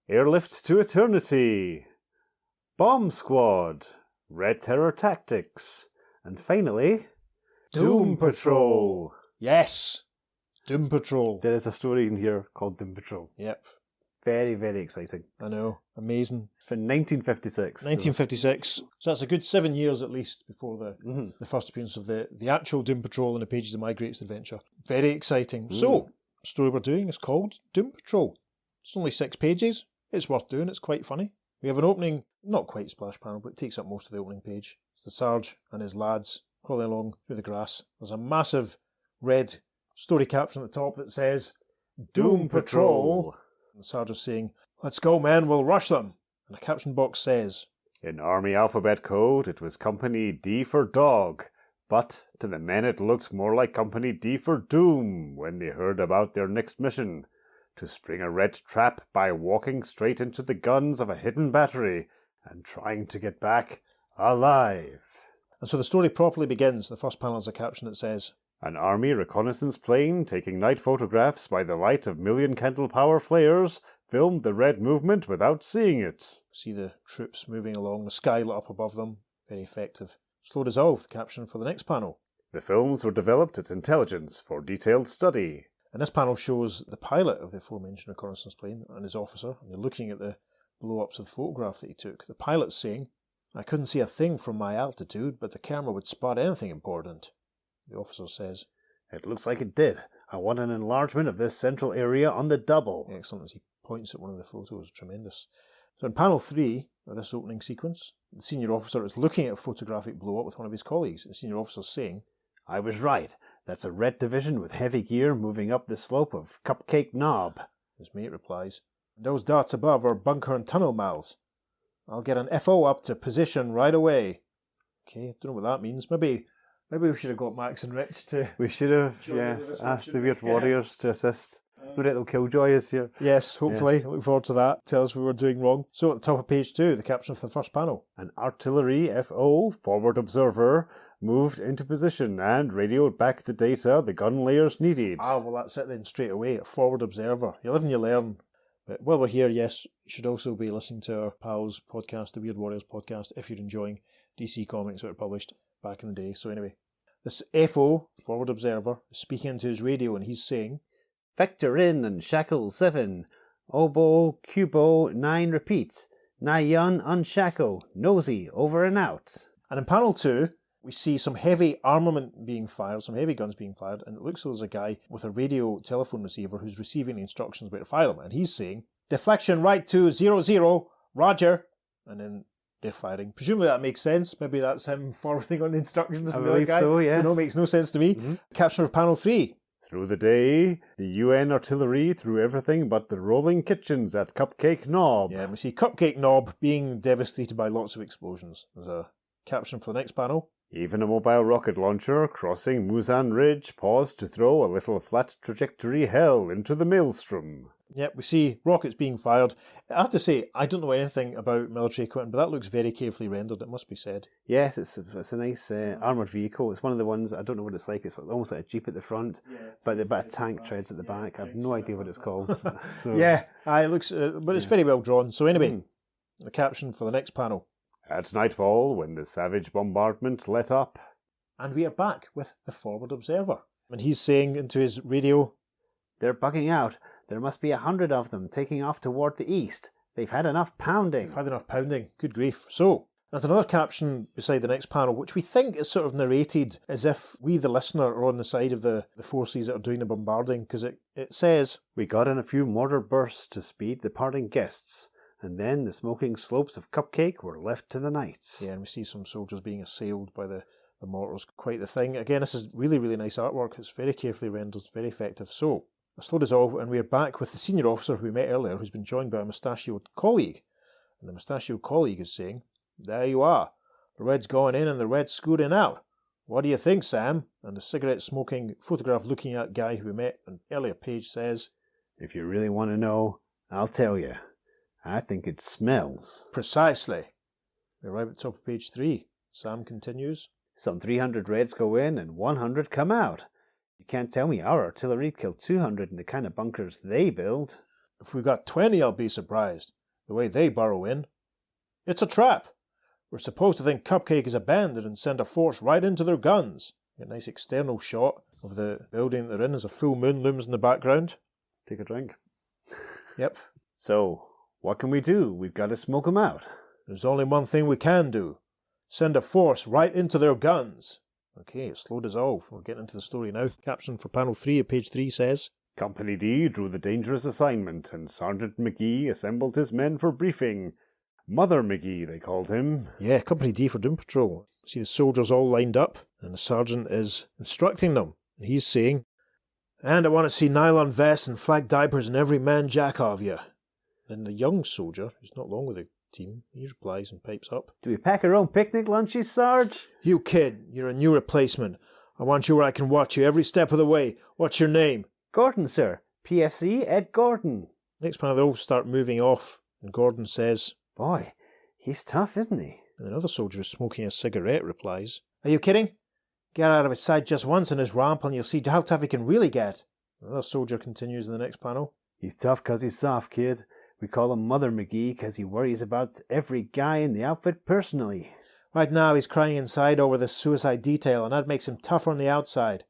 Airlift to Eternity, Bomb Squad, Red Terror Tactics, and finally, Doom Patrol. Yes! Doom Patrol. There is a story in here called Doom Patrol. Yep. Very, very exciting. I know. Amazing. From 1956. 1956. So that's a good 7 years at least before the first appearance of the actual Doom Patrol in the pages of My Greatest Adventure. Very exciting. So, the story we're doing is called Doom Patrol. It's only 6 pages. It's worth doing. It's quite funny. We have an opening, not quite splash panel, but it takes up most of the opening page. It's the Sarge and his lads crawling along through the grass. There's a massive red story caption at the top that says, Doom Patrol. And the Sarge is saying, let's go men, we'll rush them. And the caption box says, in Army alphabet code, it was Company D for dog, but to the men it looked more like Company D for doom when they heard about their next mission, to spring a red trap by walking straight into the guns of a hidden battery and trying to get back alive. And so the story properly begins. The first panel is a caption that says, an Army reconnaissance plane taking night photographs by the light of million candle power flares filmed the red movement without seeing it. See the troops moving along, the sky lit up above them. Very effective. Slow dissolve, the caption for the next panel. The films were developed at Intelligence for detailed study. And this panel shows the pilot of the aforementioned reconnaissance plane and his officer, and they're looking at the blow-ups of the photograph that he took. The pilot's saying, "I couldn't see a thing from my altitude, but the camera would spot anything important." The officer says, "It looks like it did. I want an enlargement of this central area on the double." Excellent, as he points at one of the photos. Tremendous. So in panel 3 of this opening sequence, the senior officer is looking at a photographic blow-up with one of his colleagues. The senior officer is saying, "I was right. That's a red division with heavy gear moving up the slope of Cupcake Knob." His mate replies, "Those dots above are bunker and tunnel mouths. I'll get an FO up to position right away." Okay, don't know what that means. Maybe we should have got Max and Rich to... We should have, yes, asked the Weird Warriors to assist. No doubt they'll Killjoy is here. Yes, hopefully. Yes. Look forward to that. Tell us we were doing wrong. So at the top of page 2, the caption for the first panel. An artillery FO, forward observer, moved into position and radioed back the data the gun layers needed. Ah, well, that's it then straight away. A forward observer. You live and you learn. But while we're here, yes, you should also be listening to our pals podcast, the Weird Warriors podcast, if you're enjoying DC comics that were published back in the day. So anyway, this FO, forward observer, is speaking into his radio and he's saying, "Vector in and shackle 7. Oboe, Cubo, 9 repeat. Nayan unshackle. Nosy, over and out." And in panel 2, we see some heavy armament being fired, some heavy guns being fired, and it looks like there's a guy with a radio telephone receiver who's receiving the instructions about to fire them. And he's saying, "Deflection right to 00, Roger." And then they're firing. Presumably that makes sense. Maybe that's him forwarding on the instructions from the other guy. So, yes. Don't know, makes no sense to me. Mm-hmm. Caption of panel 3. Through the day, the UN artillery threw everything but the rolling kitchens at Cupcake Knob. Yeah, we see Cupcake Knob being devastated by lots of explosions. There's a caption for the next panel. Even a mobile rocket launcher crossing Muzan Ridge paused to throw a little flat trajectory hell into the maelstrom. Yep, we see rockets being fired. I have to say, I don't know anything about military equipment, but that looks very carefully rendered, it must be said. Yes, it's a nice armoured vehicle. It's one of the ones, I don't know what it's like. It's almost like a Jeep at the front, but a bit of tank treads at the back. I have no idea what it's called. So. Yeah, it looks, but it's very well drawn. So anyway, the caption for the next panel. At nightfall, when the savage bombardment let up. And we are back with the forward observer. And he's saying into his radio, "They're bugging out. There must be 100 of them taking off toward the east. They've had enough pounding." They've had enough pounding. Good grief. So, there's another caption beside the next panel, which we think is sort of narrated as if we, the listener, are on the side of the forces that are doing the bombarding, because it says, "We got in a few mortar bursts to speed the parting guests, and then the smoking slopes of Cupcake were left to the night." Yeah, and we see some soldiers being assailed by the mortars. Quite the thing. Again, this is really, really nice artwork. It's very carefully rendered, very effective. So, a slow dissolve, and we're back with the senior officer who we met earlier, who's been joined by a mustachioed colleague. And the mustachioed colleague is saying, "There you are. The red's going in and the red's scooting out. What do you think, Sam?" And the cigarette-smoking, photograph-looking-at guy who we met on an earlier page says, "If you really want to know, I'll tell you. I think it smells." Precisely. We arrive at the top of page 3. Sam continues, "Some 300 reds go in and 100 come out. You can't tell me our artillery killed 200 in the kind of bunkers they build." "If we got 20, I'll be surprised. The way they burrow in. It's a trap. We're supposed to think Cupcake is abandoned and send a force right into their guns." A nice external shot of the building they're in as a full moon looms in the background. Take a drink. Yep. "So, what can we do? We've got to smoke them out." "There's only one thing we can do. Send a force right into their guns." Okay, slow dissolve. We're getting into the story now. Caption for panel 3 of page 3 says, Company D drew the dangerous assignment, and Sergeant McGee assembled his men for briefing. Mother McGee, they called him. Yeah, Company D for Doom Patrol. See the soldiers all lined up, and the sergeant is instructing them. And he's saying, "And I want to see nylon vests and flag diapers in every man jack of you." Then the young soldier, who's not long with the team, he replies and pipes up, "Do we pack our own picnic lunches, Sarge?" "You kid, you're a new replacement. I want you where I can watch you every step of the way. What's your name?" "Gordon, sir. PFC Ed Gordon." Next panel, they all start moving off, and Gordon says, "Boy, he's tough, isn't he?" And another soldier who's smoking a cigarette replies, "Are you kidding? Get out of his sight just once in his ramp and you'll see how tough he can really get." Another soldier continues in the next panel, "He's tough 'cause he's soft, kid. We call him Mother McGee because he worries about every guy in the outfit personally. Right now he's crying inside over this suicide detail, and that makes him tougher on the outside,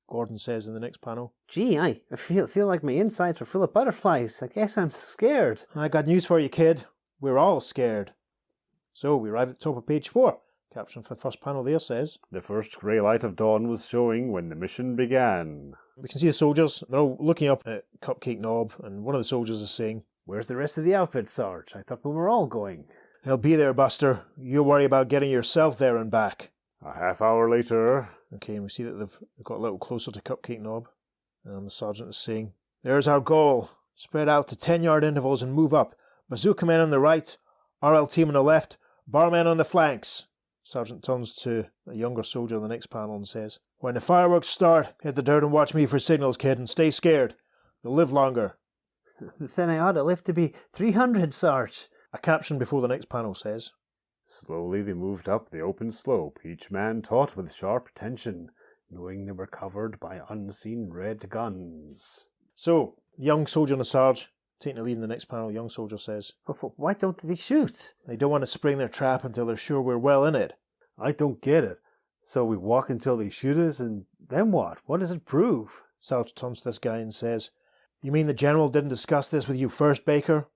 Gordon says in the next panel. Gee, I feel like my insides were full of butterflies. I guess I'm scared. I got news for you, kid. We're all scared. So we arrive at the top of page 4. Caption for the first panel there says, The first grey light of dawn was showing when the mission began. we can see the soldiers. They're all looking up at Cupcake Knob, and one of the soldiers is saying, Where's the rest of the outfit, Sarge? I thought we were all going. He'll be there, Buster. You worry about getting yourself there and back. A half hour later, Okay, and we see that they've got a little closer to Cupcake Knob. And the sergeant is saying, There's our goal. Spread out to 10-yard intervals and move up. Bazooka men on the right, RL team on the left, barmen on the flanks. Sergeant turns to a younger soldier on the next panel and says, When the fireworks start, hit the dirt and watch me for signals, kid, and stay scared. You'll live longer. Then I ought to live to be 300, Sarge. A caption before the next panel says, slowly they moved up the open slope, each man taut with sharp attention, knowing they were covered by unseen red guns. So, the young soldier and the sarge, taking the lead in the next panel, young soldier says, Why don't they shoot? They don't want to spring their trap until they're sure we're well in it. I don't get it. So we walk until they shoot us, and then what? What does it prove? Sarge turns to this guy and says, You mean the general didn't discuss this with you first, Baker?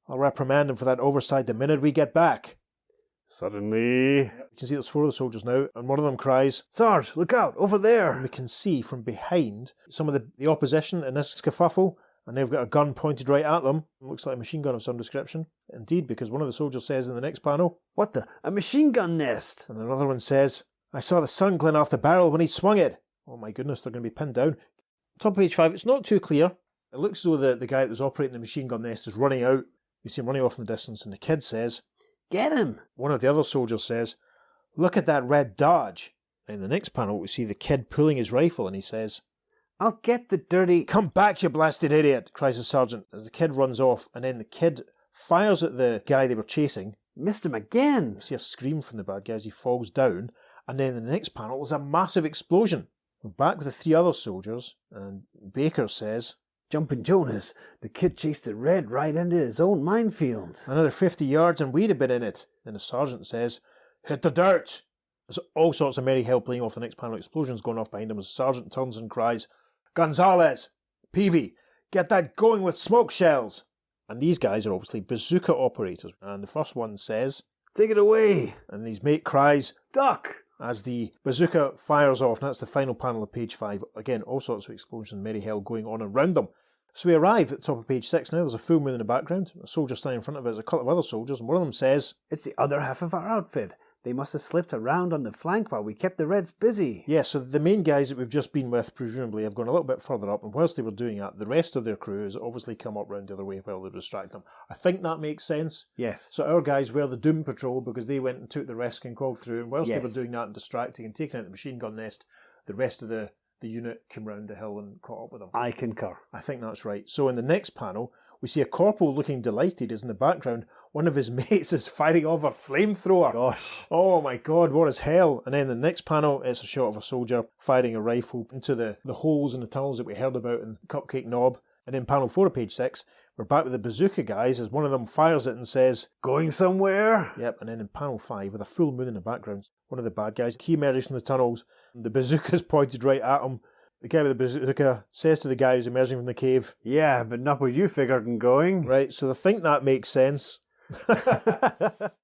I'll reprimand him for that oversight the minute we get back. Suddenly, You can see there's 4 of the soldiers now, and one of them cries, Sarge, look out, over there. and we can see from behind some of the opposition in this scuffle, and they've got a gun pointed right at them. It looks like a machine gun of some description. Indeed, because one of the soldiers says in the next panel, What a machine gun nest. and another one says, I saw the sun glint off the barrel when he swung it. Oh my goodness, they're going to be pinned down. Top of page 5, it's not too clear. It looks as though the guy that was operating the machine gun nest is running out. You see him running off in the distance, and the kid says, Get him. one of the other soldiers says, Look at that red Dodge. And in the next panel, we see the kid pulling his rifle, and he says, I'll get the dirty... Come back, you blasted idiot, cries the sergeant as the kid runs off, and then the kid fires at the guy they were chasing. Missed him again. You see a scream from the bad guy as he falls down, and then in the next panel, there's a massive explosion. We're back with the 3 other soldiers, and Baker says, Jumping Jonas, the kid chased the red right into his own minefield. Another 50 yards and we'd have been in it. Then the sergeant says, Hit the dirt. There's all sorts of merry hell playing off the next panel. Explosions going off behind him as the sergeant turns and cries, Gonzalez, Peavy, get that going with smoke shells. And these guys are obviously bazooka operators. And the first one says, Take it away. and his mate cries, Duck. as the bazooka fires off. And that's the final panel of page 5. Again, all sorts of explosions and merry hell going on around them. So we arrive at the top of page 6 now. There's a full moon in the background. A soldier standing in front of it. There's a couple of other soldiers, and one of them says, It's the other half of our outfit. They must have slipped around on the flank while we kept the Reds busy. Yeah, so the main guys that we've just been with, presumably, have gone a little bit further up, and whilst they were doing that, the rest of their crew has obviously come up round the other way while they distract them. I think that makes sense. Yes. So our guys were the Doom Patrol because they went and took the risk and crawled through, and whilst they Yes. were doing that and distracting and taking out the machine gun nest, the rest of the unit came round the hill and caught up with them. I concur. I think that's right. So in the next panel, we see a corporal looking delighted as in the background, one of his mates is firing off a flamethrower. Gosh. Oh my god, what is hell? And then the next panel, it's a shot of a soldier firing a rifle into the holes in the tunnels that we heard about in Cupcake Knob. And in panel 4 of page 6, we're back with the bazooka guys as one of them fires it and says, Going somewhere? Yep, and then in panel 5, with a full moon in the background, one of the bad guys, he emerges from the tunnels, the bazooka's pointed right at him. The guy with the bazooka says to the guy who's emerging from the cave, Yeah, but not where you figured on going. right, so I think that makes sense.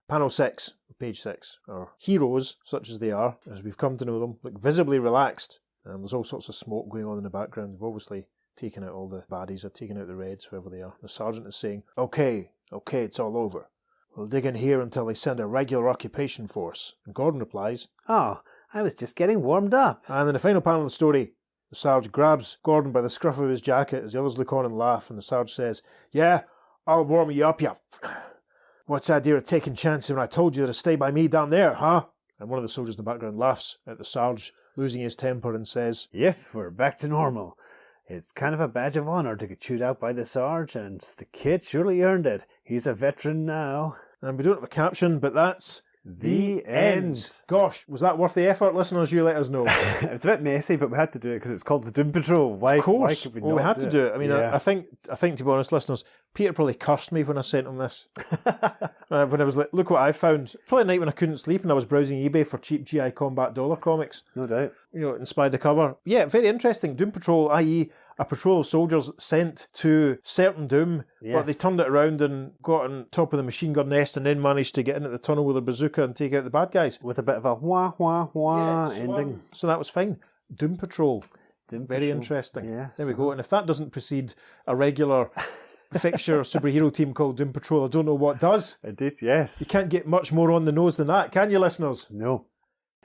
Panel 6, page 6. Our heroes, such as they are, as we've come to know them, look visibly relaxed. And there's all sorts of smoke going on in the background. They've obviously taken out all the baddies, or taken out the Reds, whoever they are. The sergeant is saying, okay, it's all over. We'll dig in here until they send a regular occupation force. And Gordon replies, Oh, I was just getting warmed up. and in the final panel of the story, the Sarge grabs Gordon by the scruff of his jacket as the others look on and laugh, and the Sarge says, Yeah, I'll warm you up, you... What's the idea of taking chances when I told you to stay by me down there, huh? And one of the soldiers in the background laughs at the Sarge, losing his temper, and says, Yep, we're back to normal. It's kind of a badge of honour to get chewed out by the Sarge, and the kid surely earned it. He's a veteran now. And we don't have a caption, but that's The end. Gosh, was that worth the effort? Listeners, you let us know. It was a bit messy, but we had to do it because it's called the Doom Patrol. Why? Of course. Why could we not we had to do it. I mean, Yeah. I think to be honest, listeners, Peter probably cursed me when I sent him this. When I was like, look what I found. Probably a night when I couldn't sleep and I was browsing eBay for cheap GI Combat dollar comics. No doubt. You know, inspired the cover. Yeah, very interesting. Doom Patrol, i.e. a patrol of soldiers sent to certain doom, but they turned it around and got on top of the machine gun nest and then managed to get into the tunnel with a bazooka and take out the bad guys. With a bit of a wah, wah, wah ending. So that was fine. Doom Patrol. Doom Very Patrol. interesting. Yes. There we go. And if that doesn't precede a regular fixture superhero team called Doom Patrol, I don't know what does. Indeed, yes. You can't get much more on the nose than that, can you, listeners? No.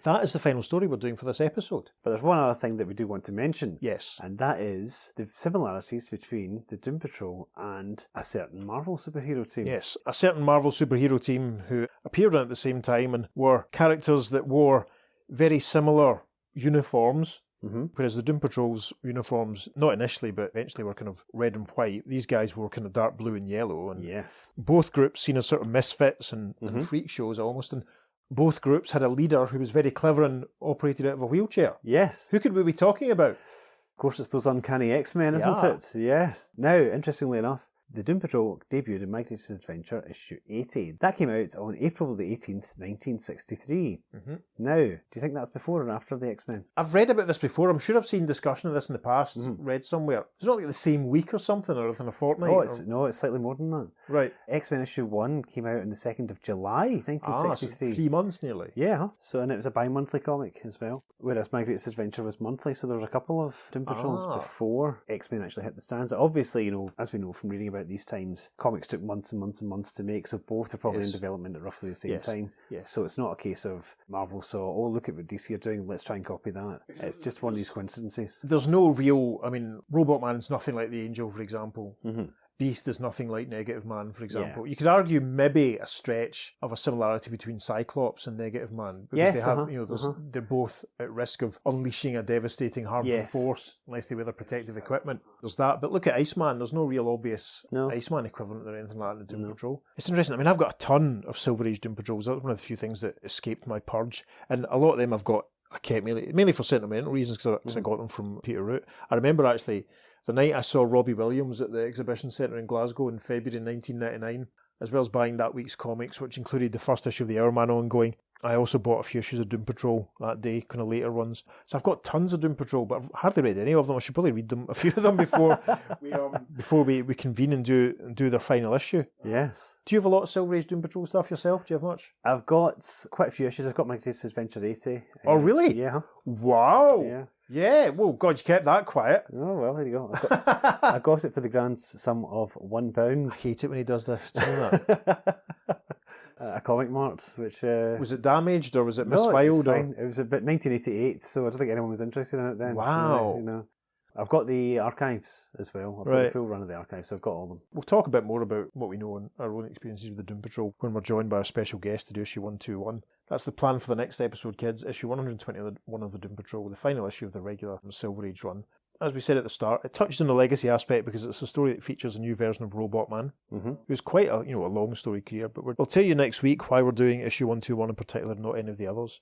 That is the final story we're doing for this episode. But there's one other thing that we do want to mention. Yes. And that is the similarities between the Doom Patrol and a certain Marvel superhero team. Yes. A certain Marvel superhero team who appeared at the same time and were characters that wore very similar uniforms. Mm-hmm. Whereas the Doom Patrol's uniforms, not initially, but eventually were kind of red and white. These guys were kind of dark blue and yellow. And Yes. both groups seen as sort of misfits and freak shows almost. And both groups had a leader who was very clever and operated out of a wheelchair. Yes. Who could we be talking about? Of course, it's those uncanny X-Men, isn't Yeah. it? Yes. Now, interestingly enough, the Doom Patrol debuted in My Greatest Adventure issue 80. That came out on April the 18th, 1963. Mm-hmm. Now, do you think that's before or after the X-Men? I've read about this before. I'm sure I've seen discussion of this in the past, read somewhere. It's not like the same week or something, or within a fortnight. No, it's slightly more than that. Right. X-Men issue 1 came out on the 2nd of July, 1963. So 3 months nearly. Yeah, so and it was a bi-monthly comic as well. Whereas My Greatest Adventure was monthly, so there was a couple of Doom Patrols before X-Men actually hit the stands. Obviously, you know, as we know from reading about these times, comics took months and months and months to make, so both are probably in development at roughly the same time. Yes. So it's not a case of Marvel saw, oh, look at what DC are doing, let's try and copy that. It's just one of these coincidences. There's no real, I mean, Robotman's nothing like the Angel, for example. Mm-hmm. Beast is nothing like Negative Man, for example. Yeah. You could argue maybe a stretch of a similarity between Cyclops and Negative Man. Because they have, you know, they're both at risk of unleashing a devastating harmful force unless they wear their protective equipment. There's that. But look at Iceman. There's no real obvious Iceman equivalent or anything like that in the Doom Patrol. It's interesting. I mean, I've got a ton of Silver Age Doom Patrols. That's one of the few things that escaped my purge. And a lot of them I kept mainly for sentimental reasons because I got them from Peter Root. I remember actually the night I saw Robbie Williams at the Exhibition Centre in Glasgow in February 1999, as well as buying that week's comics, which included the first issue of the Hourman ongoing. I also bought a few issues of Doom Patrol that day, kind of later ones. So I've got tons of Doom Patrol, but I've hardly read any of them. I should probably read them, a few of them before we convene and do their final issue. Yes. Do you have a lot of Silver Age Doom Patrol stuff yourself? Do you have much? I've got quite a few issues. I've got My Greatest Adventure 80. Oh, really? Yeah. Wow. Yeah. Yeah. Well, God, you kept that quiet. Oh, well, there you go. I got it for the grand sum of £1. I hate it when he does this. Do you know that? A comic mart, which... was it damaged or was it No, misfiled? it's fine. It was about 1988, so I don't think anyone was interested in it then. Wow. You know. I've got the archives as well. I've got the full run of the archives, so I've got all of them. We'll talk a bit more about what we know and our own experiences with the Doom Patrol when we're joined by a special guest to do issue 121. That's the plan for the next episode, kids. Issue 121 of the Doom Patrol, the final issue of the regular Silver Age run. As we said at the start, it touches on the legacy aspect because it's a story that features a new version of Robotman, who's quite a long story career. But we'll tell you next week why we're doing issue 121 in particular, not any of the others.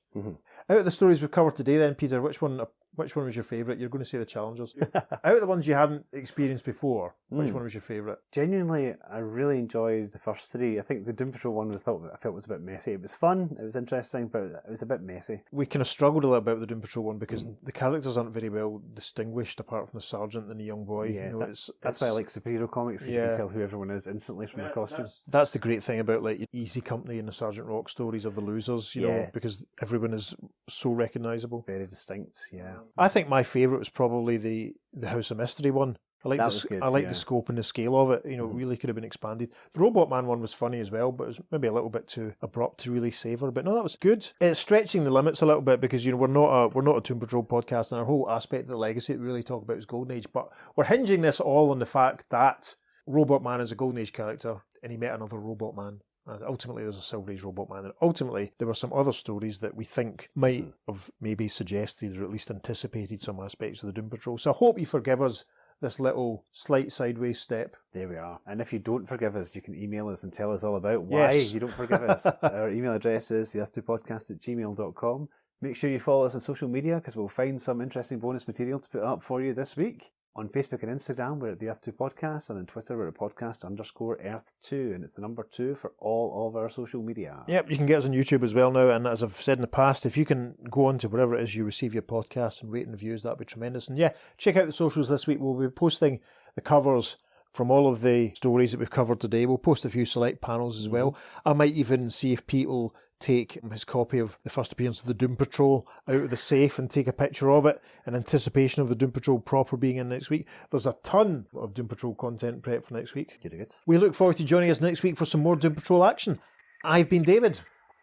Out of the stories we've covered today, then, Peter, which one was your favourite? You're going to say the Challengers. Out of the ones you hadn't experienced before, which one was your favourite? Genuinely, I really enjoyed the first three. I think the Doom Patrol one I felt was a bit messy. It was fun, it was interesting, but it was a bit messy. We kind of struggled a little bit with the Doom Patrol one because the characters aren't very well distinguished apart from the sergeant and the young boy. Yeah, that's why I like superhero comics, because you can tell who everyone is instantly from their costume. That's the great thing about like Easy Company and the Sergeant Rock stories of the losers, you know, because everyone is so recognisable. Very distinct, yeah. I think my favourite was probably the House of Mystery one. I like the scope and the scale of it. You know, it really could have been expanded. The Robotman one was funny as well, but it was maybe a little bit too abrupt to really savour. But no, that was good. It's stretching the limits a little bit because we're not a Doom Patrol podcast, and our whole aspect of the legacy that we really talk about is Golden Age. But we're hinging this all on the fact that Robotman is a Golden Age character, and he met another Robotman. And ultimately, there's a Silver Age Robotman. And ultimately, there were some other stories that we think might have maybe suggested or at least anticipated some aspects of the Doom Patrol. So I hope you forgive us this little slight sideways step. There we are. And if you don't forgive us, you can email us and tell us all about why Yes. you don't forgive us. Our email address is theearth2podcast@gmail.com. Make sure you follow us on social media because we'll find some interesting bonus material to put up for you this week. On Facebook and Instagram, we're at the Earth 2 Podcast, and on Twitter, we're at podcast_Earth2, and it's the number 2 for all of our social media. Yep, you can get us on YouTube as well now, and as I've said in the past, if you can go on to wherever it is you receive your podcast and rate and reviews, that'd be tremendous. And yeah, check out the socials this week. We'll be posting the covers from all of the stories that we've covered today. We'll post a few select panels as well. I might even see if Pete will take his copy of the first appearance of the Doom Patrol out of the safe and take a picture of it in anticipation of the Doom Patrol proper being in next week. There's a ton of Doom Patrol content prep for next week. Good. We look forward to joining us next week for some more Doom Patrol action. I've been David.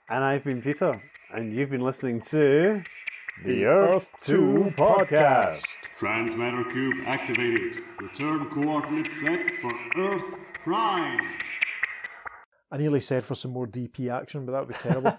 And I've been Peter, and you've been listening to The Earth 2 Podcast. Transmatter cube activated. Return coordinates set for Earth Prime. I nearly said for some more DP action, but that would be terrible.